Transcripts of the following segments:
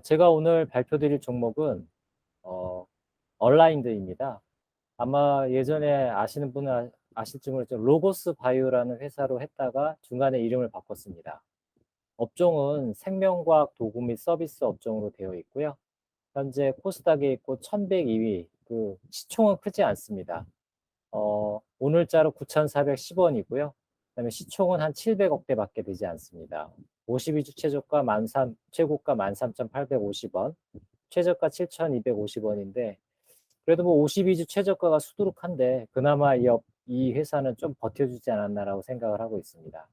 제가 오늘 발표드릴 종목은 어 얼라인드입니다. 아마 예전에 아시는 분은 아실지 모르겠지만 로고스 바이오라는 회사로 했다가 중간에 이름을 바꿨습니다. 업종은 생명과학 도구 및 서비스 업종으로 되어 있고요. 현재 코스닥에 있고 1102위, 시총은 크지 않습니다. 오늘자로 9,410 원이고요. 그다음에 시총은 한 700억 대밖에 되지 않습니다. 52주 최저가 13,000, 최고가 13,850 원, 최저가 7,250 원인데 그래도 뭐 52주 최저가가 수두룩한데 그나마 이 회사는 좀 버텨주지 않았나라고 생각을 하고 있습니다.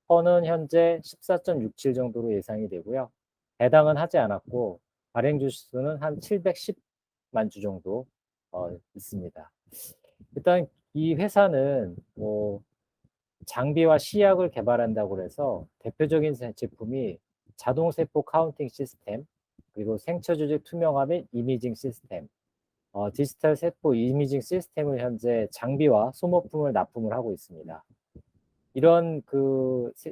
퍼는 현재 14.67 정도로 예상이 되고요. 배당은 하지 않았고 발행 주수는 한 710만 주 정도 있습니다. 일단 이 회사는 뭐 장비와 시약을 개발한다고 해서 대표적인 제품이 자동 세포 카운팅 시스템, 그리고 생체 조직 투명화 및 이미징 시스템, 디지털 세포 이미징 시스템을 현재 장비와 소모품을 납품을 하고 있습니다. 이런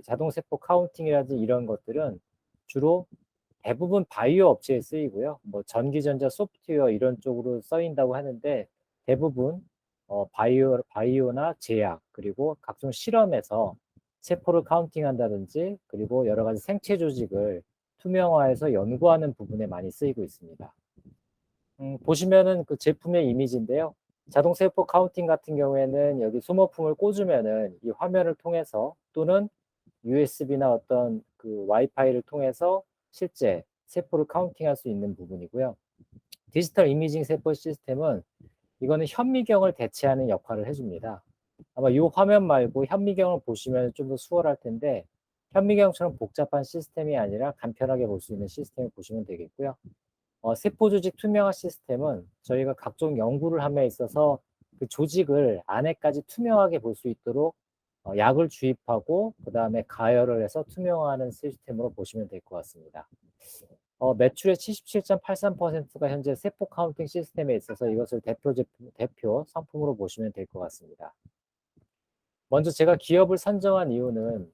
자동 세포 카운팅이라든지 이런 것들은 주로 대부분 바이오 업체에 쓰이고요. 뭐 전기전자 소프트웨어 이런 쪽으로 쓰인다고 하는데 대부분 바이오나 제약 그리고 각종 실험에서 세포를 카운팅한다든지 그리고 여러 가지 생체 조직을 투명화해서 연구하는 부분에 많이 쓰이고 있습니다. 보시면은 그 제품의 이미지인데요. 자동 세포 카운팅 같은 경우에는 여기 소모품을 꽂으면은 이 화면을 통해서 또는 USB나 어떤 와이파이를 통해서 실제 세포를 카운팅할 수 있는 부분이고요. 디지털 이미징 세포 시스템은 이거는 현미경을 대체하는 역할을 해줍니다. 아마 이 화면 말고 현미경을 보시면 좀 더 수월할 텐데 현미경처럼 복잡한 시스템이 아니라 간편하게 볼 수 있는 시스템을 보시면 되겠고요. 세포 조직 투명화 시스템은 저희가 각종 연구를 함에 있어서 그 조직을 안에까지 투명하게 볼 수 있도록 약을 주입하고 그다음에 가열을 해서 투명화하는 시스템으로 보시면 될 것 같습니다. 매출의 77.83%가 현재 세포 카운팅 시스템에 있어서 이것을 대표 상품으로 보시면 될 것 같습니다. 먼저 제가 기업을 선정한 이유는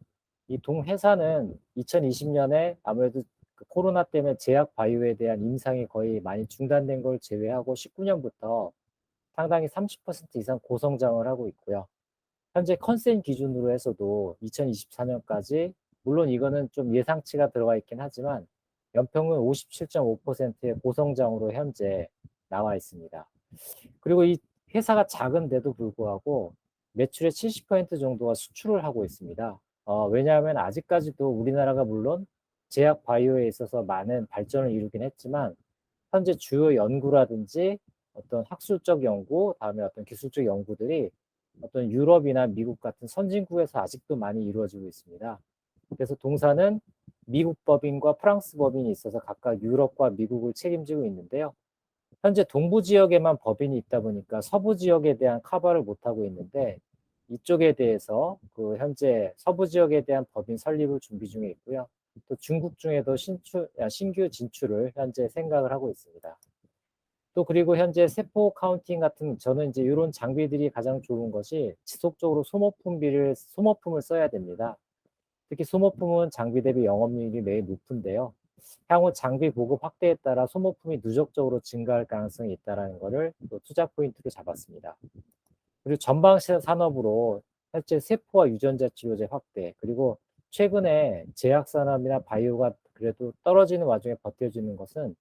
이 동회사는 2020년에 아무래도 코로나 때문에 제약 바이오에 대한 임상이 거의 많이 중단된 걸 제외하고 19년부터 상당히 30% 이상 고성장을 하고 있고요. 현재 컨센 기준으로 해서도 2024년까지 물론 이거는 좀 예상치가 들어가 있긴 하지만 연평균 57.5%의 고성장으로 현재 나와 있습니다. 그리고 이 회사가 작은데도 불구하고 매출의 70% 정도가 수출을 하고 있습니다. 왜냐하면 아직까지도 우리나라가 물론 제약 바이오에 있어서 많은 발전을 이루긴 했지만 현재 주요 연구라든지 어떤 학술적 연구, 다음에 어떤 기술적 연구들이 어떤 유럽이나 미국 같은 선진국에서 아직도 많이 이루어지고 있습니다. 그래서 동사는 미국 법인과 프랑스 법인이 있어서 각각 유럽과 미국을 책임지고 있는데요. 현재 동부 지역에만 법인이 있다 보니까 서부 지역에 대한 커버를 못하고 있는데 이쪽에 대해서 현재 서부 지역에 대한 법인 설립을 준비 중에 있고요. 또 중국 중에도 신규 진출을 현재 생각을 하고 있습니다. 또 그리고 현재 세포 카운팅 같은 저는 이제 이런 장비들이 가장 좋은 것이 지속적으로 소모품을 써야 됩니다. 특히 소모품은 장비 대비 영업이익이 매우 높은데요. 향후 장비 보급 확대에 따라 소모품이 누적적으로 증가할 가능성이 있다는 것을 또 투자 포인트로 잡았습니다. 그리고 전방 산업으로 실제 세포와 유전자 치료제 확대, 그리고 최근에 제약 산업이나 바이오가 그래도 떨어지는 와중에 버텨지는 것은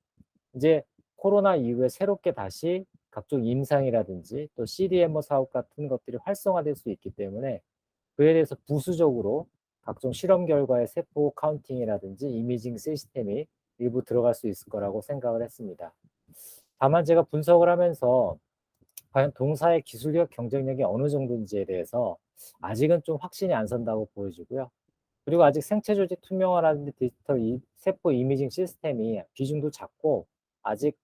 이제 코로나 이후에 새롭게 다시 각종 임상이라든지 또 CDMO 사업 같은 것들이 활성화될 수 있기 때문에 그에 대해서 부수적으로 각종 실험 결과의 세포 카운팅이라든지 이미징 시스템이 일부 들어갈 수 있을 거라고 생각을 했습니다. 다만 제가 분석을 하면서 과연 동사의 기술력 경쟁력이 어느 정도인지에 대해서 아직은 좀 확신이 안 선다고 보여지고요. 그리고 아직 생체 조직 투명화라든지 디지털 세포 이미징 시스템이 비중도 작고 아직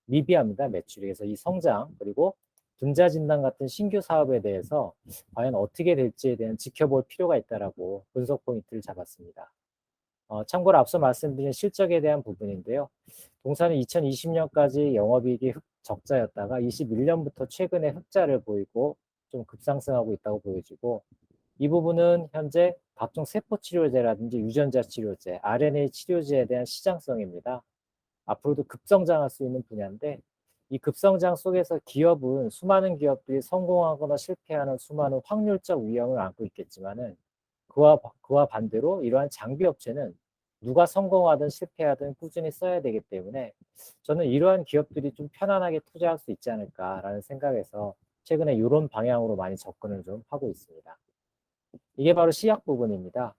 미비합니다, 매출이. 그래서 이 성장 그리고 분자 진단 같은 신규 사업에 대해서 과연 어떻게 될지에 대한 지켜볼 필요가 있다라고 분석 포인트를 잡았습니다. 참고로 앞서 말씀드린 실적에 대한 부분인데요. 동사는 2020년까지 영업이익이 적자였다가 21년부터 최근에 흑자를 보이고 좀 급상승하고 있다고 보여지고 이 부분은 현재 각종 세포 치료제라든지 유전자 치료제, RNA 치료제에 대한 시장성입니다. 앞으로도 급성장할 수 있는 분야인데 이 급성장 속에서 기업은 수많은 기업들이 성공하거나 실패하는 수많은 확률적 위험을 안고 있겠지만은 그와 반대로 이러한 장비 업체는 누가 성공하든 실패하든 꾸준히 써야 되기 때문에 저는 이러한 기업들이 좀 편안하게 투자할 수 있지 않을까라는 생각에서 최근에 이런 방향으로 많이 접근을 좀 하고 있습니다. 이게 바로 시약 부분입니다.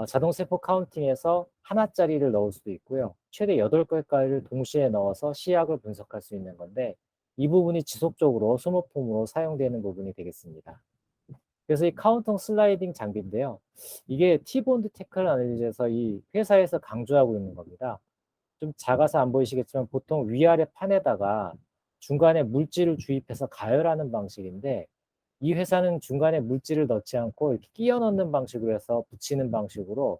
자동세포 카운팅에서 하나짜리를 넣을 수도 있고요. 최대 8개까지를 동시에 넣어서 시약을 분석할 수 있는 건데 이 부분이 지속적으로 소모품으로 사용되는 부분이 되겠습니다. 그래서 이 카운팅 슬라이딩 장비인데요. 이게 T-본드 테크놀 애널리즈에서 이 회사에서 강조하고 있는 겁니다. 좀 작아서 안 보이시겠지만 보통 위아래 판에다가 중간에 물질을 주입해서 가열하는 방식인데 이 회사는 중간에 물질을 넣지 않고 이렇게 끼워 넣는 방식으로 해서 붙이는 방식으로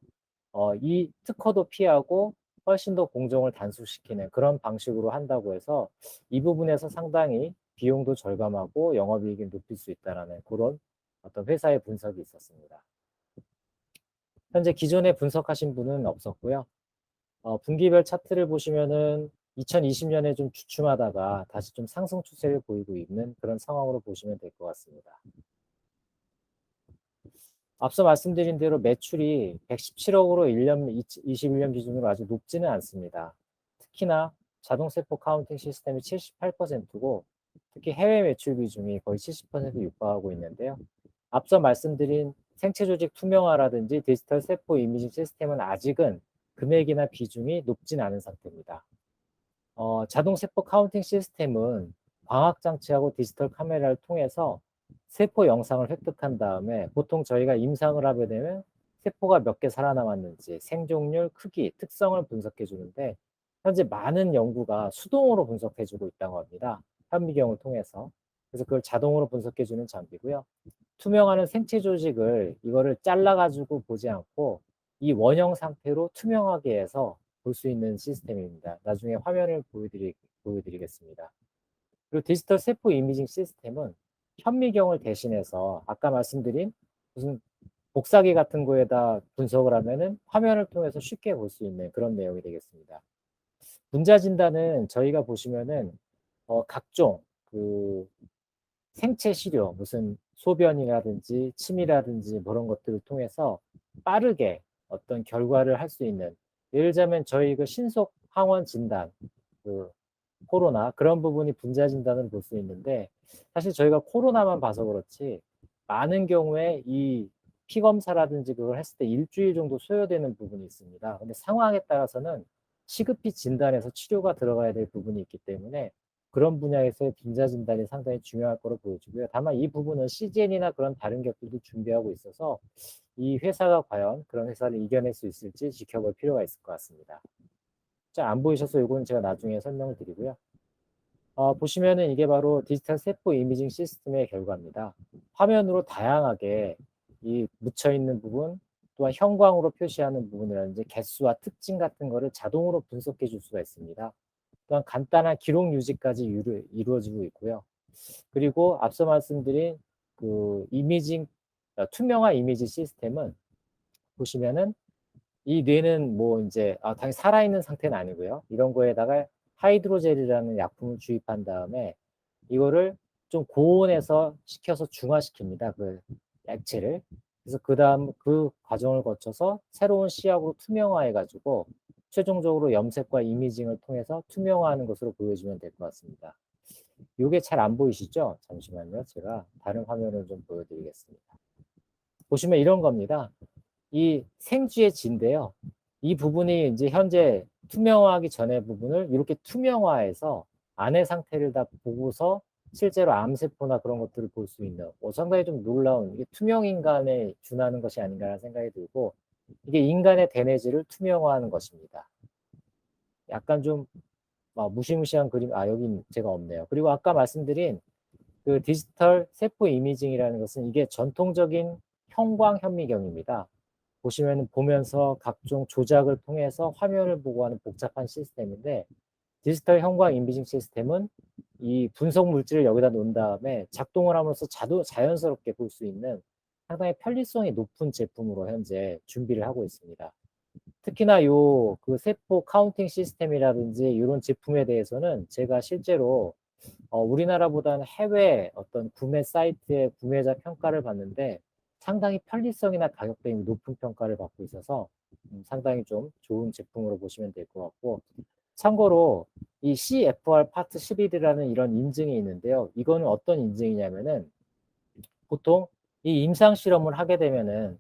이 특허도 피하고 훨씬 더 공정을 단축시키는 그런 방식으로 한다고 해서 이 부분에서 상당히 비용도 절감하고 영업이익을 높일 수 있다라는 그런 어떤 회사의 분석이 있었습니다. 현재 기존에 분석하신 분은 없었고요. 분기별 차트를 보시면은 2020년에 좀 주춤하다가 다시 좀 상승 추세를 보이고 있는 그런 상황으로 보시면 될 것 같습니다. 앞서 말씀드린 대로 매출이 117억으로 21년 기준으로 아주 높지는 않습니다. 특히나 자동세포 카운팅 시스템이 78%고 특히 해외 매출 비중이 거의 70% 육박하고 있는데요. 앞서 말씀드린 생체 조직 투명화라든지 디지털 세포 이미징 시스템은 아직은 금액이나 비중이 높진 않은 상태입니다. 자동 세포 카운팅 시스템은 광학 장치하고 디지털 카메라를 통해서 세포 영상을 획득한 다음에 보통 저희가 임상을 하게 되면 세포가 몇 개 살아남았는지 생존율, 크기, 특성을 분석해 주는데 현재 많은 연구가 수동으로 분석해 주고 있다고 합니다. 현미경을 통해서. 그래서 그걸 자동으로 분석해 주는 장비고요. 투명화는 생체 조직을 이거를 잘라 가지고 보지 않고 이 원형 상태로 투명하게 해서 볼 수 있는 시스템입니다. 나중에 화면을 보여드리겠습니다. 그리고 디지털 세포 이미징 시스템은 현미경을 대신해서 아까 말씀드린 무슨 복사기 같은 거에다 분석을 하면은 화면을 통해서 쉽게 볼 수 있는 그런 내용이 되겠습니다. 분자 진단은 저희가 보시면은 각종 그 생체 시료, 무슨 소변이라든지 침이라든지 뭐 그런 것들을 통해서 빠르게 어떤 결과를 할 수 있는 예를 들자면 저희 그 신속 항원 진단, 그 코로나 그런 부분이 분자 진단을 볼 수 있는데 사실 저희가 코로나만 봐서 그렇지 많은 경우에 이 피 검사라든지 그걸 했을 때 일주일 정도 소요되는 부분이 있습니다. 근데 상황에 따라서는 시급히 진단해서 치료가 들어가야 될 부분이 있기 때문에 그런 분야에서의 분자 진단이 상당히 중요할 거로 보여지고요. 다만 이 부분은 CGN이나 그런 다른 기업들도 준비하고 있어서 이 회사가 과연 그런 회사를 이겨낼 수 있을지 지켜볼 필요가 있을 것 같습니다. 자, 안 보이셔서 이건 제가 나중에 설명을 드리고요. 보시면은 이게 바로 디지털 세포 이미징 시스템의 결과입니다. 화면으로 다양하게 이 묻혀 있는 부분, 또한 형광으로 표시하는 부분이라든지 개수와 특징 같은 거를 자동으로 분석해 줄 수가 있습니다. 또한 간단한 기록 유지까지 이루어지고 있고요. 그리고 앞서 말씀드린 그 이미징, 투명화 이미지 시스템은 보시면은 이 뇌는 뭐 이제 당연히 살아있는 상태는 아니고요. 이런 거에다가 하이드로젤이라는 약품을 주입한 다음에 이거를 좀 고온에서 식혀서 중화시킵니다. 그 액체를. 그래서 그다음 그 과정을 거쳐서 새로운 시약으로 투명화해 가지고 최종적으로 염색과 이미징을 통해서 투명화하는 것으로 보여주면 될 것 같습니다. 요게 잘 안 보이시죠? 잠시만요. 제가 다른 화면을 좀 보여드리겠습니다. 보시면 이런 겁니다. 이 생쥐의 진인데요. 이 부분이 이제 현재 투명화하기 전의 부분을 이렇게 투명화해서 안의 상태를 다 보고서 실제로 암세포나 그런 것들을 볼 수 있는 상당히 좀 놀라운 이게 투명 인간에 준하는 것이 아닌가라는 생각이 들고 이게 인간의 대뇌질을 투명화하는 것입니다. 약간 좀 무시무시한 그림, 여긴 제가 없네요. 그리고 아까 말씀드린 그 디지털 세포 이미징이라는 것은 이게 전통적인 형광 현미경입니다. 보시면 보면서 각종 조작을 통해서 화면을 보고 하는 복잡한 시스템인데 디지털 형광 이미징 시스템은 이 분석 물질을 여기다 놓은 다음에 작동을 함으로써 자연스럽게 볼 수 있는 상당히 편리성이 높은 제품으로 현재 준비를 하고 있습니다. 특히나 요 그 세포 카운팅 시스템이라든지 요런 제품에 대해서는 제가 실제로 우리나라보다는 해외 어떤 구매 사이트의 구매자 평가를 봤는데 상당히 편리성이나 가격 대비 높은 평가를 받고 있어서 상당히 좀 좋은 제품으로 보시면 될 것 같고, 참고로 이 CFR 파트 11이라는 이런 인증이 있는데요. 이거는 어떤 인증이냐면은 보통 이 임상 실험을 하게 되면은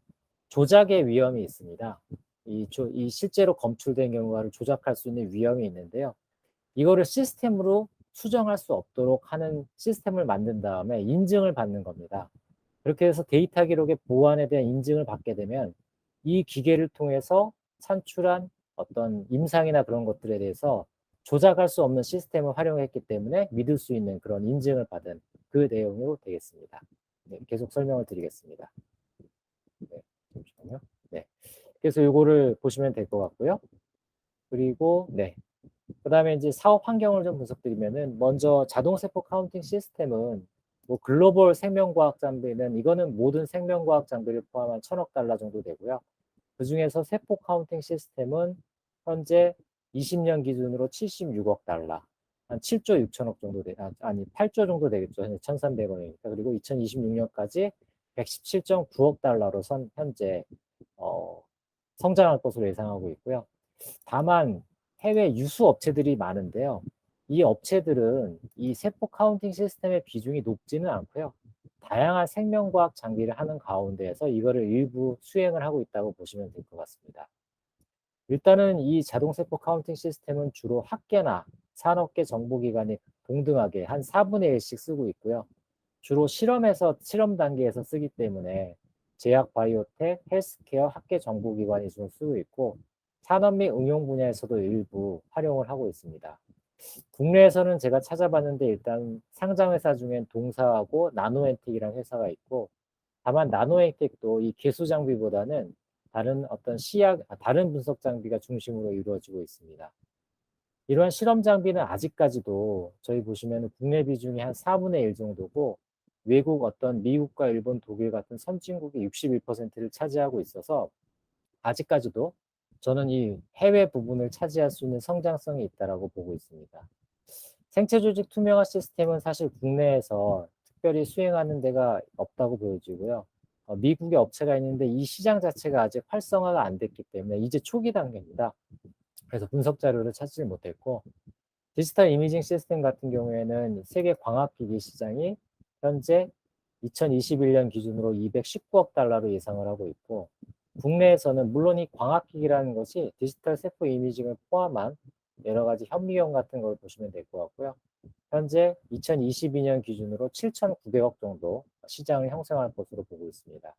조작의 위험이 있습니다. 이 실제로 검출된 결과를 조작할 수 있는 위험이 있는데요. 이거를 시스템으로 수정할 수 없도록 하는 시스템을 만든 다음에 인증을 받는 겁니다. 그렇게 해서 데이터 기록의 보안에 대한 인증을 받게 되면 이 기계를 통해서 산출한 어떤 임상이나 그런 것들에 대해서 조작할 수 없는 시스템을 활용했기 때문에 믿을 수 있는 그런 인증을 받은 그 내용으로 되겠습니다. 네, 계속 설명을 드리겠습니다. 네, 잠시만요. 네. 그래서 요거를 보시면 될 것 같고요. 그리고 네. 그다음에 이제 사업 환경을 좀 분석드리면은, 먼저 자동세포 카운팅 시스템은 뭐 글로벌 생명과학 장비는 이거는 모든 생명과학 장비를 포함한 1,000억 달러 정도 되고요. 그중에서 세포 카운팅 시스템은 현재 20년 기준으로 76억 달러, 한 7조 6천억 정도 아니 8조 정도 되겠죠. 1,300억이니까. 그리고 2026년까지 117.9억 달러로 현재 성장할 것으로 예상하고 있고요. 다만 해외 유수 업체들이 많은데요. 이 업체들은 이 세포 카운팅 시스템의 비중이 높지는 않고요. 다양한 생명과학 장비를 하는 가운데에서 이거를 일부 수행을 하고 있다고 보시면 될 것 같습니다. 일단은 이 자동세포 카운팅 시스템은 주로 학계나 산업계 정보기관이 동등하게 한 4분의 1씩 쓰고 있고요. 주로 실험 단계에서 쓰기 때문에 제약 바이오텍, 헬스케어, 학계 정보기관이 주로 쓰고 있고, 산업 및 응용 분야에서도 일부 활용을 하고 있습니다. 국내에서는 제가 찾아봤는데 일단 상장 회사 중엔 동사하고 나노엔텍이라는 회사가 있고, 다만 나노엔텍도 이 개수 장비보다는 다른 어떤 다른 분석 장비가 중심으로 이루어지고 있습니다. 이러한 실험 장비는 아직까지도 저희 보시면 국내 비중이 한 4분의 1 정도고, 외국 어떤 미국과 일본, 독일 같은 선진국이 61%를 차지하고 있어서 아직까지도 저는 이 해외 부분을 차지할 수 있는 성장성이 있다라고 보고 있습니다. 생체 조직 투명화 시스템은 사실 국내에서 특별히 수행하는 데가 없다고 보여지고요. 미국의 업체가 있는데 이 시장 자체가 아직 활성화가 안 됐기 때문에 이제 초기 단계입니다. 그래서 분석 자료를 찾지 못했고, 디지털 이미징 시스템 같은 경우에는 세계 광학기기 시장이 현재 2021년 기준으로 219억 달러로 예상을 하고 있고, 국내에서는 물론 이 광학기기라는 것이 디지털 세포 이미징을 포함한 여러 가지 현미경 같은 걸 보시면 될 것 같고요. 현재 2022년 기준으로 7,900억 정도 시장을 형성할 것으로 보고 있습니다.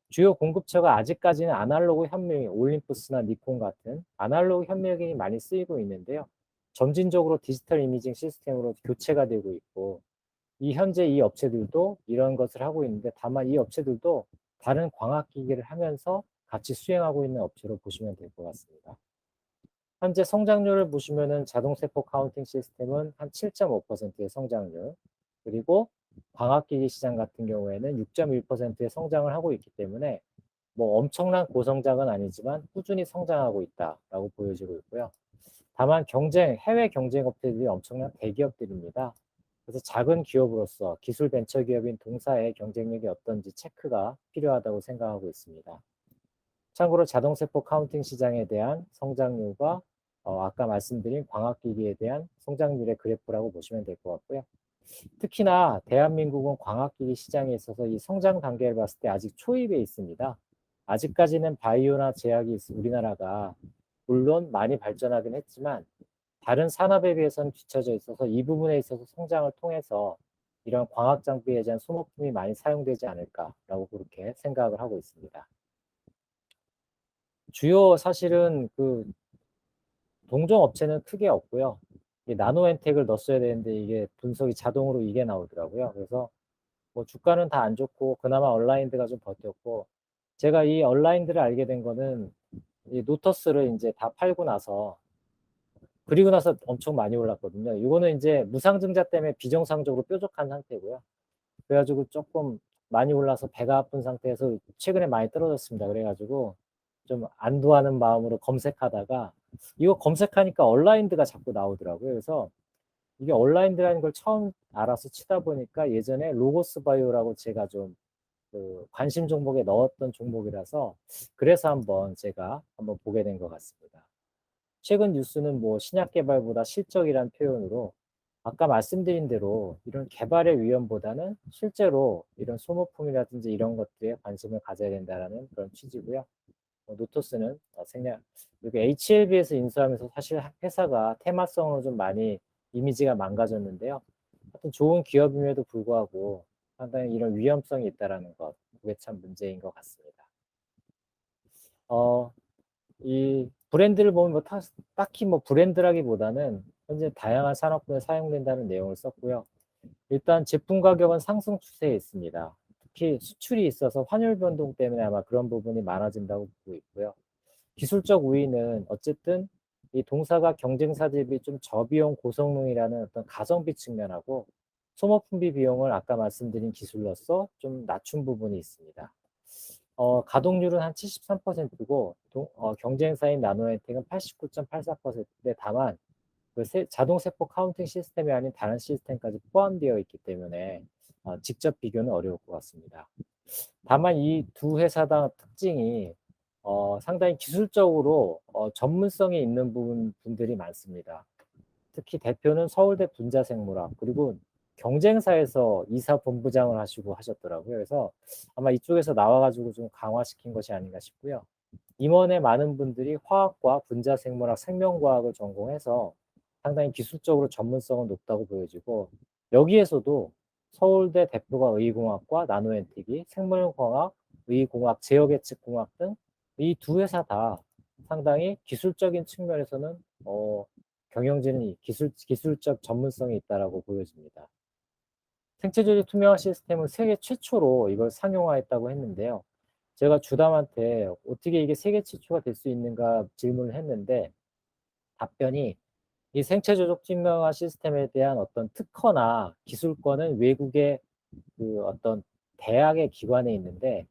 주요 공급처가 아직까지는 아날로그 현미경, 올림푸스나 니콘 같은 아날로그 현미경이 많이 쓰이고 있는데요. 점진적으로 디지털 이미징 시스템으로 교체가 되고 있고, 현재 이 업체들도 이런 것을 하고 있는데, 다만 이 업체들도 다른 광학기기를 하면서 같이 수행하고 있는 업체로 보시면 될 것 같습니다. 현재 성장률을 보시면은 자동세포 카운팅 시스템은 한 7.5%의 성장률, 그리고 광학기기 시장 같은 경우에는 6.1%의 성장을 하고 있기 때문에 뭐 엄청난 고성장은 아니지만 꾸준히 성장하고 있다라고 보여지고 있고요. 다만 해외 경쟁 업체들이 엄청난 대기업들입니다. 그래서 작은 기업으로서 기술 벤처 기업인 동사의 경쟁력이 어떤지 체크가 필요하다고 생각하고 있습니다. 참고로 자동세포 카운팅 시장에 대한 성장률과 아까 말씀드린 광학기기에 대한 성장률의 그래프라고 보시면 될 것 같고요. 특히나 대한민국은 광학기기 시장에 있어서 이 성장 단계를 봤을 때 아직 초입에 있습니다. 아직까지는 바이오나 제약이 우리나라가 물론 많이 발전하긴 했지만 다른 산업에 비해서는 뒤처져 있어서 이 부분에 있어서 성장을 통해서 이런 광학 장비에 대한 소모품이 많이 사용되지 않을까라고 그렇게 생각을 하고 있습니다. 주요 사실은 그 동종 업체는 크게 없고요. 이 나노엔텍을 넣었어야 되는데 이게 분석이 자동으로 이게 나오더라고요. 그래서 뭐 주가는 다 안 좋고 그나마 얼라인드가 좀 버텼고, 제가 이 얼라인드를 알게 된 거는 이 노터스를 이제 다 팔고 나서, 그리고 나서 엄청 많이 올랐거든요. 이거는 이제 무상증자 때문에 비정상적으로 뾰족한 상태고요. 그래가지고 조금 많이 올라서 배가 아픈 상태에서 최근에 많이 떨어졌습니다. 그래 가지고 좀 안도하는 마음으로 검색하다가 이거 검색하니까 얼라인드가 자꾸 나오더라고요. 그래서 이게 얼라인드라는 걸 처음 알아서 치다 보니까 예전에 로고스 바이오라고 제가 좀 관심 종목에 넣었던 종목이라서 그래서 제가 한번 보게 된 것 같습니다. 최근 뉴스는 뭐 신약 개발보다 실적이란 표현으로 아까 말씀드린 대로 이런 개발의 위험보다는 실제로 이런 소모품이라든지 이런 것들에 관심을 가져야 된다라는 그런 취지고요. 노토스는 생략 여기 HLB에서 인수하면서 사실 회사가 테마성으로 좀 많이 이미지가 망가졌는데요. 하여튼 좋은 기업임에도 불구하고 상당히 이런 위험성이 있다라는 것, 그게 참 문제인 것 같습니다. 이 브랜드를 보면 뭐 딱히 뭐 브랜드라기보다는 현재 다양한 산업군에 사용된다는 내용을 썼고요. 일단 제품 가격은 상승 추세에 있습니다. 특히 수출이 있어서 환율 변동 때문에 아마 그런 부분이 많아진다고 보고 있고요. 기술적 우위는 어쨌든 이 동사가 경쟁사 대비 좀 저비용 고성능이라는 어떤 가성비 측면하고 소모품비 비용을 아까 말씀드린 기술로서 좀 낮춘 부분이 있습니다. 가동률은 한 73%고 경쟁사인 나노엔텍은 89.84%인데 다만 자동 세포 카운팅 시스템이 아닌 다른 시스템까지 포함되어 있기 때문에 직접 비교는 어려울 것 같습니다. 다만 이 두 회사당 특징이 상당히 기술적으로 전문성이 있는 분들이 많습니다. 특히 대표는 서울대 분자생물학 그리고 경쟁사에서 이사 본부장을 하시고 하셨더라고요. 그래서 아마 이쪽에서 나와 가지고 좀 강화시킨 것이 아닌가 싶고요. 임원의 많은 분들이 화학과 분자생물학, 생명과학을 전공해서 상당히 기술적으로 전문성은 높다고 보여지고 여기에서도 서울대 대표가 의공학과 나노엔틱이 생물공학, 의공학, 제어계측공학 등 이 두 회사 다 상당히 기술적인 측면에서는 경영진이 기술적 전문성이 있다라고 보여집니다. 생체조직 투명화 시스템은 세계 최초로 이걸 상용화했다고 했는데요. 제가 주담한테 어떻게 이게 세계 최초가 될 수 있는가 질문을 했는데 답변이 이 생체조직 투명화 시스템에 대한 어떤 특허나 기술권은 외국의 어떤 대학의 기관에 있는데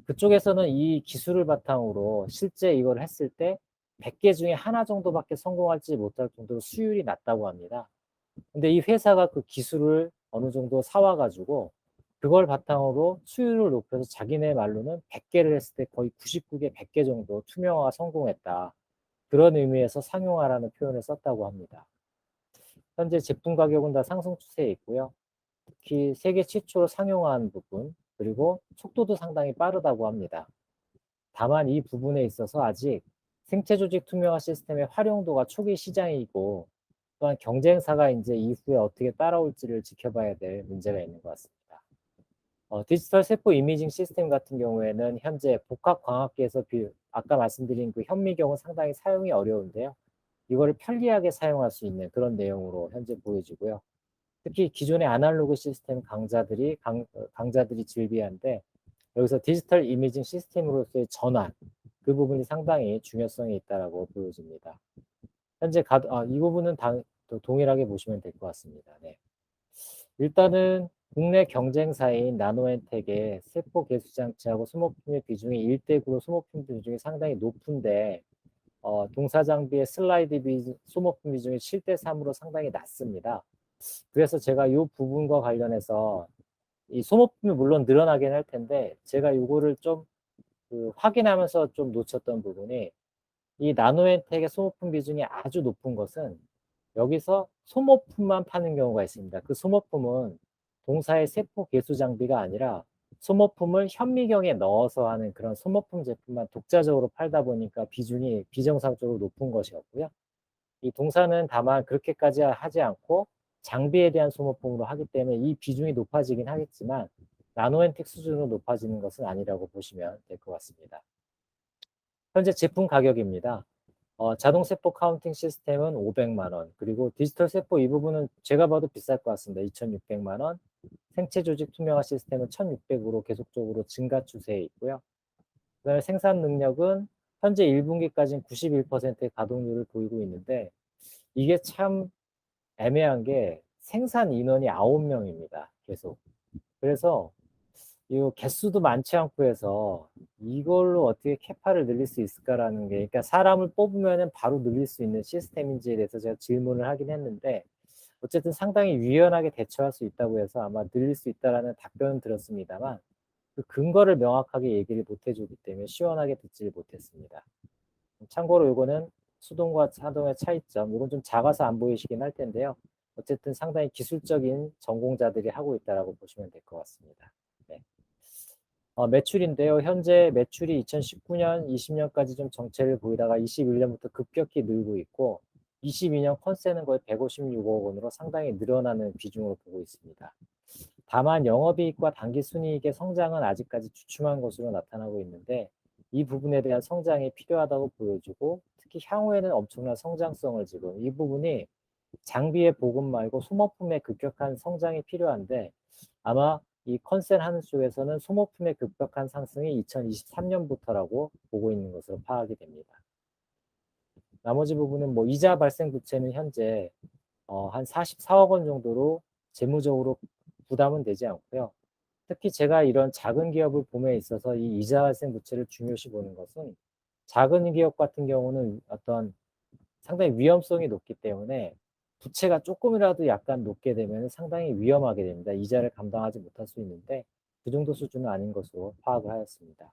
그쪽에서는 이 기술을 바탕으로 실제 이걸 했을 때 100개 중에 하나 정도밖에 성공하지 못할 정도로 수율이 낮다고 합니다. 근데 이 회사가 그 기술을 어느 정도 사와 가지고 그걸 바탕으로 수율을 높여서 자기네 말로는 100개를 했을 때 거의 99개, 100개 정도 투명화가 성공했다. 그런 의미에서 상용화라는 표현을 썼다고 합니다. 현재 제품 가격은 다 상승 추세에 있고요. 특히 세계 최초로 상용화한 부분, 그리고 속도도 상당히 빠르다고 합니다. 다만 이 부분에 있어서 아직 생체 조직 투명화 시스템의 활용도가 초기 시장이고 또한 경쟁사가 이제 이후에 어떻게 따라올지를 지켜봐야 될 문제가 있는 것 같습니다. 디지털 세포 이미징 시스템 같은 경우에는 현재 복합광학계에서 아까 말씀드린 그 현미경은 상당히 사용이 어려운데요. 이거를 편리하게 사용할 수 있는 그런 내용으로 현재 보여지고요. 특히 기존의 아날로그 시스템 강자들이 즐비한데 여기서 디지털 이미징 시스템으로서의 전환 그 부분이 상당히 중요성이 있다라고 보여집니다. 현재 이 부분은 동일하게 보시면 될 것 같습니다. 네. 일단은 국내 경쟁사인 나노엔텍의 세포 개수 장치하고 소모품의 비중이 1대9로 소모품 비중이 상당히 높은데 동사 장비의 소모품 비중이 7대3으로 상당히 낮습니다. 그래서 제가 이 부분과 관련해서 이 소모품이 물론 늘어나긴 할 텐데 제가 이거를 좀 확인하면서 좀 놓쳤던 부분이 이 나노엔텍의 소모품 비중이 아주 높은 것은 여기서 소모품만 파는 경우가 있습니다. 그 소모품은 동사의 세포 개수 장비가 아니라 소모품을 현미경에 넣어서 하는 그런 소모품 제품만 독자적으로 팔다 보니까 비중이 비정상적으로 높은 것이었고요. 이 동사는 다만 그렇게까지 하지 않고 장비에 대한 소모품으로 하기 때문에 이 비중이 높아지긴 하겠지만 나노엔텍 수준으로 높아지는 것은 아니라고 보시면 될 것 같습니다. 현재 제품 가격입니다. 자동 세포 카운팅 시스템은 500만 원, 그리고 디지털 세포 이 부분은 제가 봐도 비쌀 것 같습니다. 2,600만 원, 생체 조직 투명화 시스템은 1,600으로 계속적으로 증가 추세에 있고요. 그다음에 생산 능력은 현재 1분기까지는 91%의 가동률을 보이고 있는데 이게 참 애매한 게 생산 인원이 9명입니다. 계속. 그래서 이 개수도 많지 않고 해서 이걸로 어떻게 캐파를 늘릴 수 있을까라는 게, 그러니까 사람을 뽑으면은 바로 늘릴 수 있는 시스템인지에 대해서 제가 질문을 하긴 했는데, 어쨌든 상당히 유연하게 대처할 수 있다고 해서 아마 늘릴 수 있다라는 답변은 들었습니다만, 그 근거를 명확하게 얘기를 못 해주기 때문에 시원하게 듣지를 못했습니다. 참고로 요거는 수동과 자동의 차이점, 이건 좀 작아서 안 보이시긴 할 텐데요. 어쨌든 상당히 기술적인 전공자들이 하고 있다라고 보시면 될 것 같습니다. 네. 매출인데요. 현재 매출이 2019년, 20년까지 좀 정체를 보이다가 21년부터 급격히 늘고 있고, 22년 컨센은 거의 156억 원으로 상당히 늘어나는 비중으로 보고 있습니다. 다만 영업이익과 당기순이익의 성장은 아직까지 주춤한 것으로 나타나고 있는데, 이 부분에 대한 성장이 필요하다고 보여지고, 특히 향후에는 엄청난 성장성을 지금, 이 부분이 장비의 보급 말고 소모품의 급격한 성장이 필요한데, 아마 이 컨센 하는 쪽에서는 소모품의 급격한 상승이 2023년부터라고 보고 있는 것으로 파악이 됩니다. 나머지 부분은 뭐 이자 발생 부채는 현재 한 44억 원 정도로 재무적으로 부담은 되지 않고요. 특히 제가 이런 작은 기업을 봄에 있어서 이 이자 발생 부채를 중요시 보는 것은, 작은 기업 같은 경우는 어떤 상당히 위험성이 높기 때문에 부채가 조금이라도 약간 높게 되면 상당히 위험하게 됩니다. 이자를 감당하지 못할 수 있는데 그 정도 수준은 아닌 것으로 파악을 하였습니다.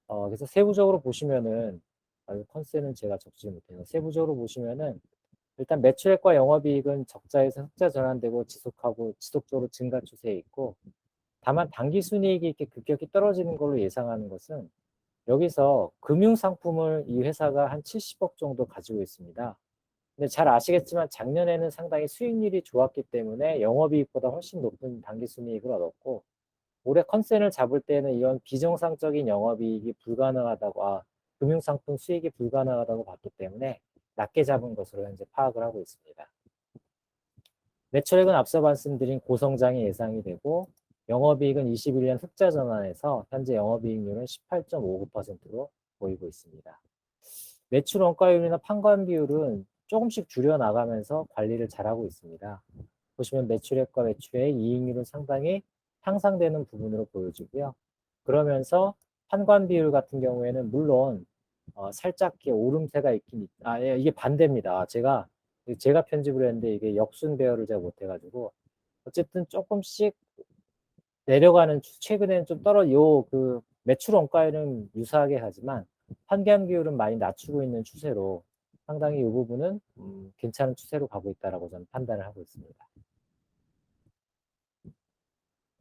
그래서 세부적으로 보시면은, 컨셉은 제가 적지 못해요. 세부적으로 보시면은 일단 매출액과 영업이익은 적자에서 흑자 전환되고 지속적으로 증가 추세에 있고, 다만 당기순이익이 이렇게 급격히 떨어지는 걸로 예상하는 것은, 여기서 금융상품을 이 회사가 한 70억 정도 가지고 있습니다. 근데 잘 아시겠지만 작년에는 상당히 수익률이 좋았기 때문에 영업이익보다 훨씬 높은 당기순이익을 얻었고, 올해 컨센을 잡을 때는 이런 비정상적인 영업이익이 불가능하다고, 금융상품 수익이 불가능하다고 봤기 때문에 낮게 잡은 것으로 현재 파악을 하고 있습니다. 매출액은 앞서 말씀드린 고성장이 예상이 되고, 영업이익은 21년 흑자 전환에서 현재 영업이익률은 18.59%로 보이고 있습니다. 매출 원가율이나 판관 비율은 조금씩 줄여나가면서 관리를 잘하고 있습니다. 보시면 매출액과 매출액, 이익률은 상당히 향상되는 부분으로 보여지고요. 그러면서 판관 비율 같은 경우에는 물론 살짝 오름세가 있긴 예, 이게 반대입니다. 제가 편집을 했는데 이게 역순 배열을 제가 못해가지고, 어쨌든 조금씩 내려가는, 최근에는 좀 그 매출 원가율은 유사하게 하지만 판관 비율은 많이 낮추고 있는 추세로, 상당히 이 부분은 괜찮은 추세로 가고 있다라고 저는 판단을 하고 있습니다.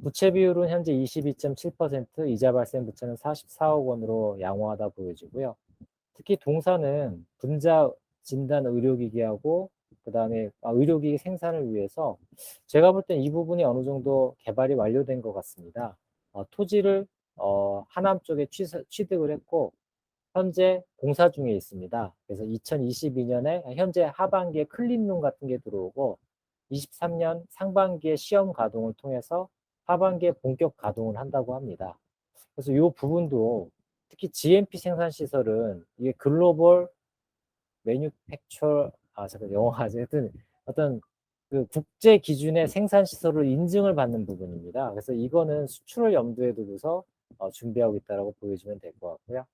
부채 비율은 현재 22.7%, 이자 발생 부채는 44억 원으로 양호하다 보여지고요. 특히 동사는 분자 진단 의료기기하고 그다음에 의료기기 생산을 위해서 제가 볼 땐 이 부분이 어느 정도 개발이 완료된 것 같습니다. 토지를 하남 쪽에 취득을 했고 현재 공사 중에 있습니다. 그래서 2022년에 현재 하반기에 클린룸 같은 게 들어오고, 23년 상반기에 시험 가동을 통해서 하반기에 본격 가동을 한다고 합니다. 그래서 이 부분도, 특히 GMP 생산 시설은 이게 글로벌 매뉴팩처, 잠깐 영어가 하여튼 어떤 그 국제 기준의 생산 시설을 인증을 받는 부분입니다. 그래서 이거는 수출을 염두에 두고서 준비하고 있다라고 보여주면 될 것 같고요.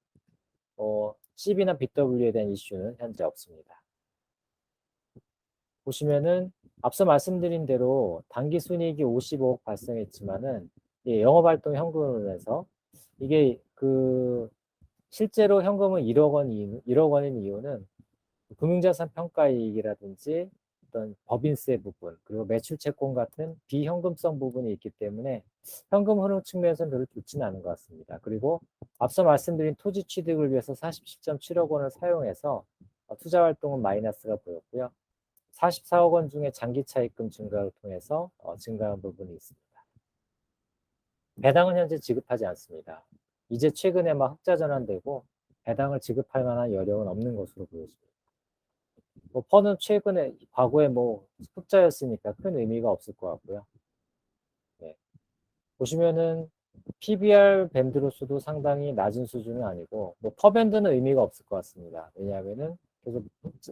CB나 BW에 대한 이슈는 현재 없습니다. 보시면은 앞서 말씀드린 대로 당기순이익이 55억 발생했지만은, 영업활동 현금으로 해서 이게 실제로 현금은 1억 원인 이유는 금융자산 평가이익이라든지 어떤 법인세 부분, 그리고 매출채권 같은 비현금성 부분이 있기 때문에 현금 흐름 측면에서는 별로 좋지는 않은 것 같습니다. 그리고 앞서 말씀드린 토지 취득을 위해서 47.7억 원을 사용해서 투자 활동은 마이너스가 보였고요. 44억 원 중에 장기 차입금 증가를 통해서 증가한 부분이 있습니다. 배당은 현재 지급하지 않습니다. 이제 최근에 막 흑자 전환되고 배당을 지급할 만한 여력은 없는 것으로 보여집니다. 퍼는 최근에, 과거에 흑자였으니까 큰 의미가 없을 것 같고요. 네. 보시면은 PBR 밴드로서도 상당히 낮은 수준은 아니고, 퍼밴드는 의미가 없을 것 같습니다. 왜냐하면은 계속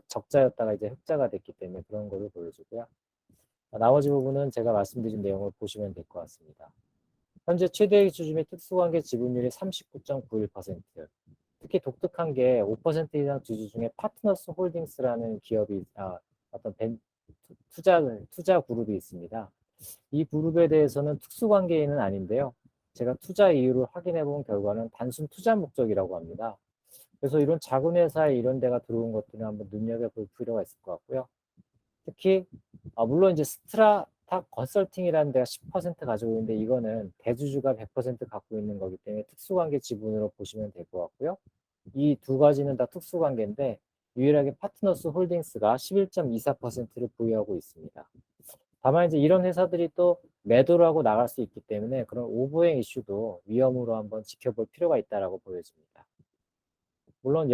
적자였다가 이제 흑자가 됐기 때문에 그런 걸로 보여지고요. 나머지 부분은 제가 말씀드린 내용을 보시면 될 것 같습니다. 현재 최대 기준 및 특수관계 지분율이 39.91%. 특히 독특한 게 5% 이상 주주 중에 파트너스 홀딩스라는 기업이 어떤 투자 그룹이 있습니다. 이 그룹에 대해서는 특수관계인은 아닌데요. 제가 투자 이유를 확인해 본 결과는 단순 투자 목적이라고 합니다. 그래서 이런 작은 회사에 이런 데가 들어온 것들은 한번 눈여겨볼 필요가 있을 것 같고요. 특히 물론 이제 스트라타 컨설팅이라는 데가 10% 가지고 있는데 이거는 대주주가 100% 갖고 있는 거기 때문에 특수관계 지분으로 보시면 될 것 같고요. 이 두 가지는 다 특수관계인데 유일하게 파트너스 홀딩스가 11.24%를 보유하고 있습니다. 다만 이제 이런 회사들이 또 매도를 하고 나갈 수 있기 때문에 그런 오버행 이슈도 위험으로 한번 지켜볼 필요가 있다라고 보여집니다. 물론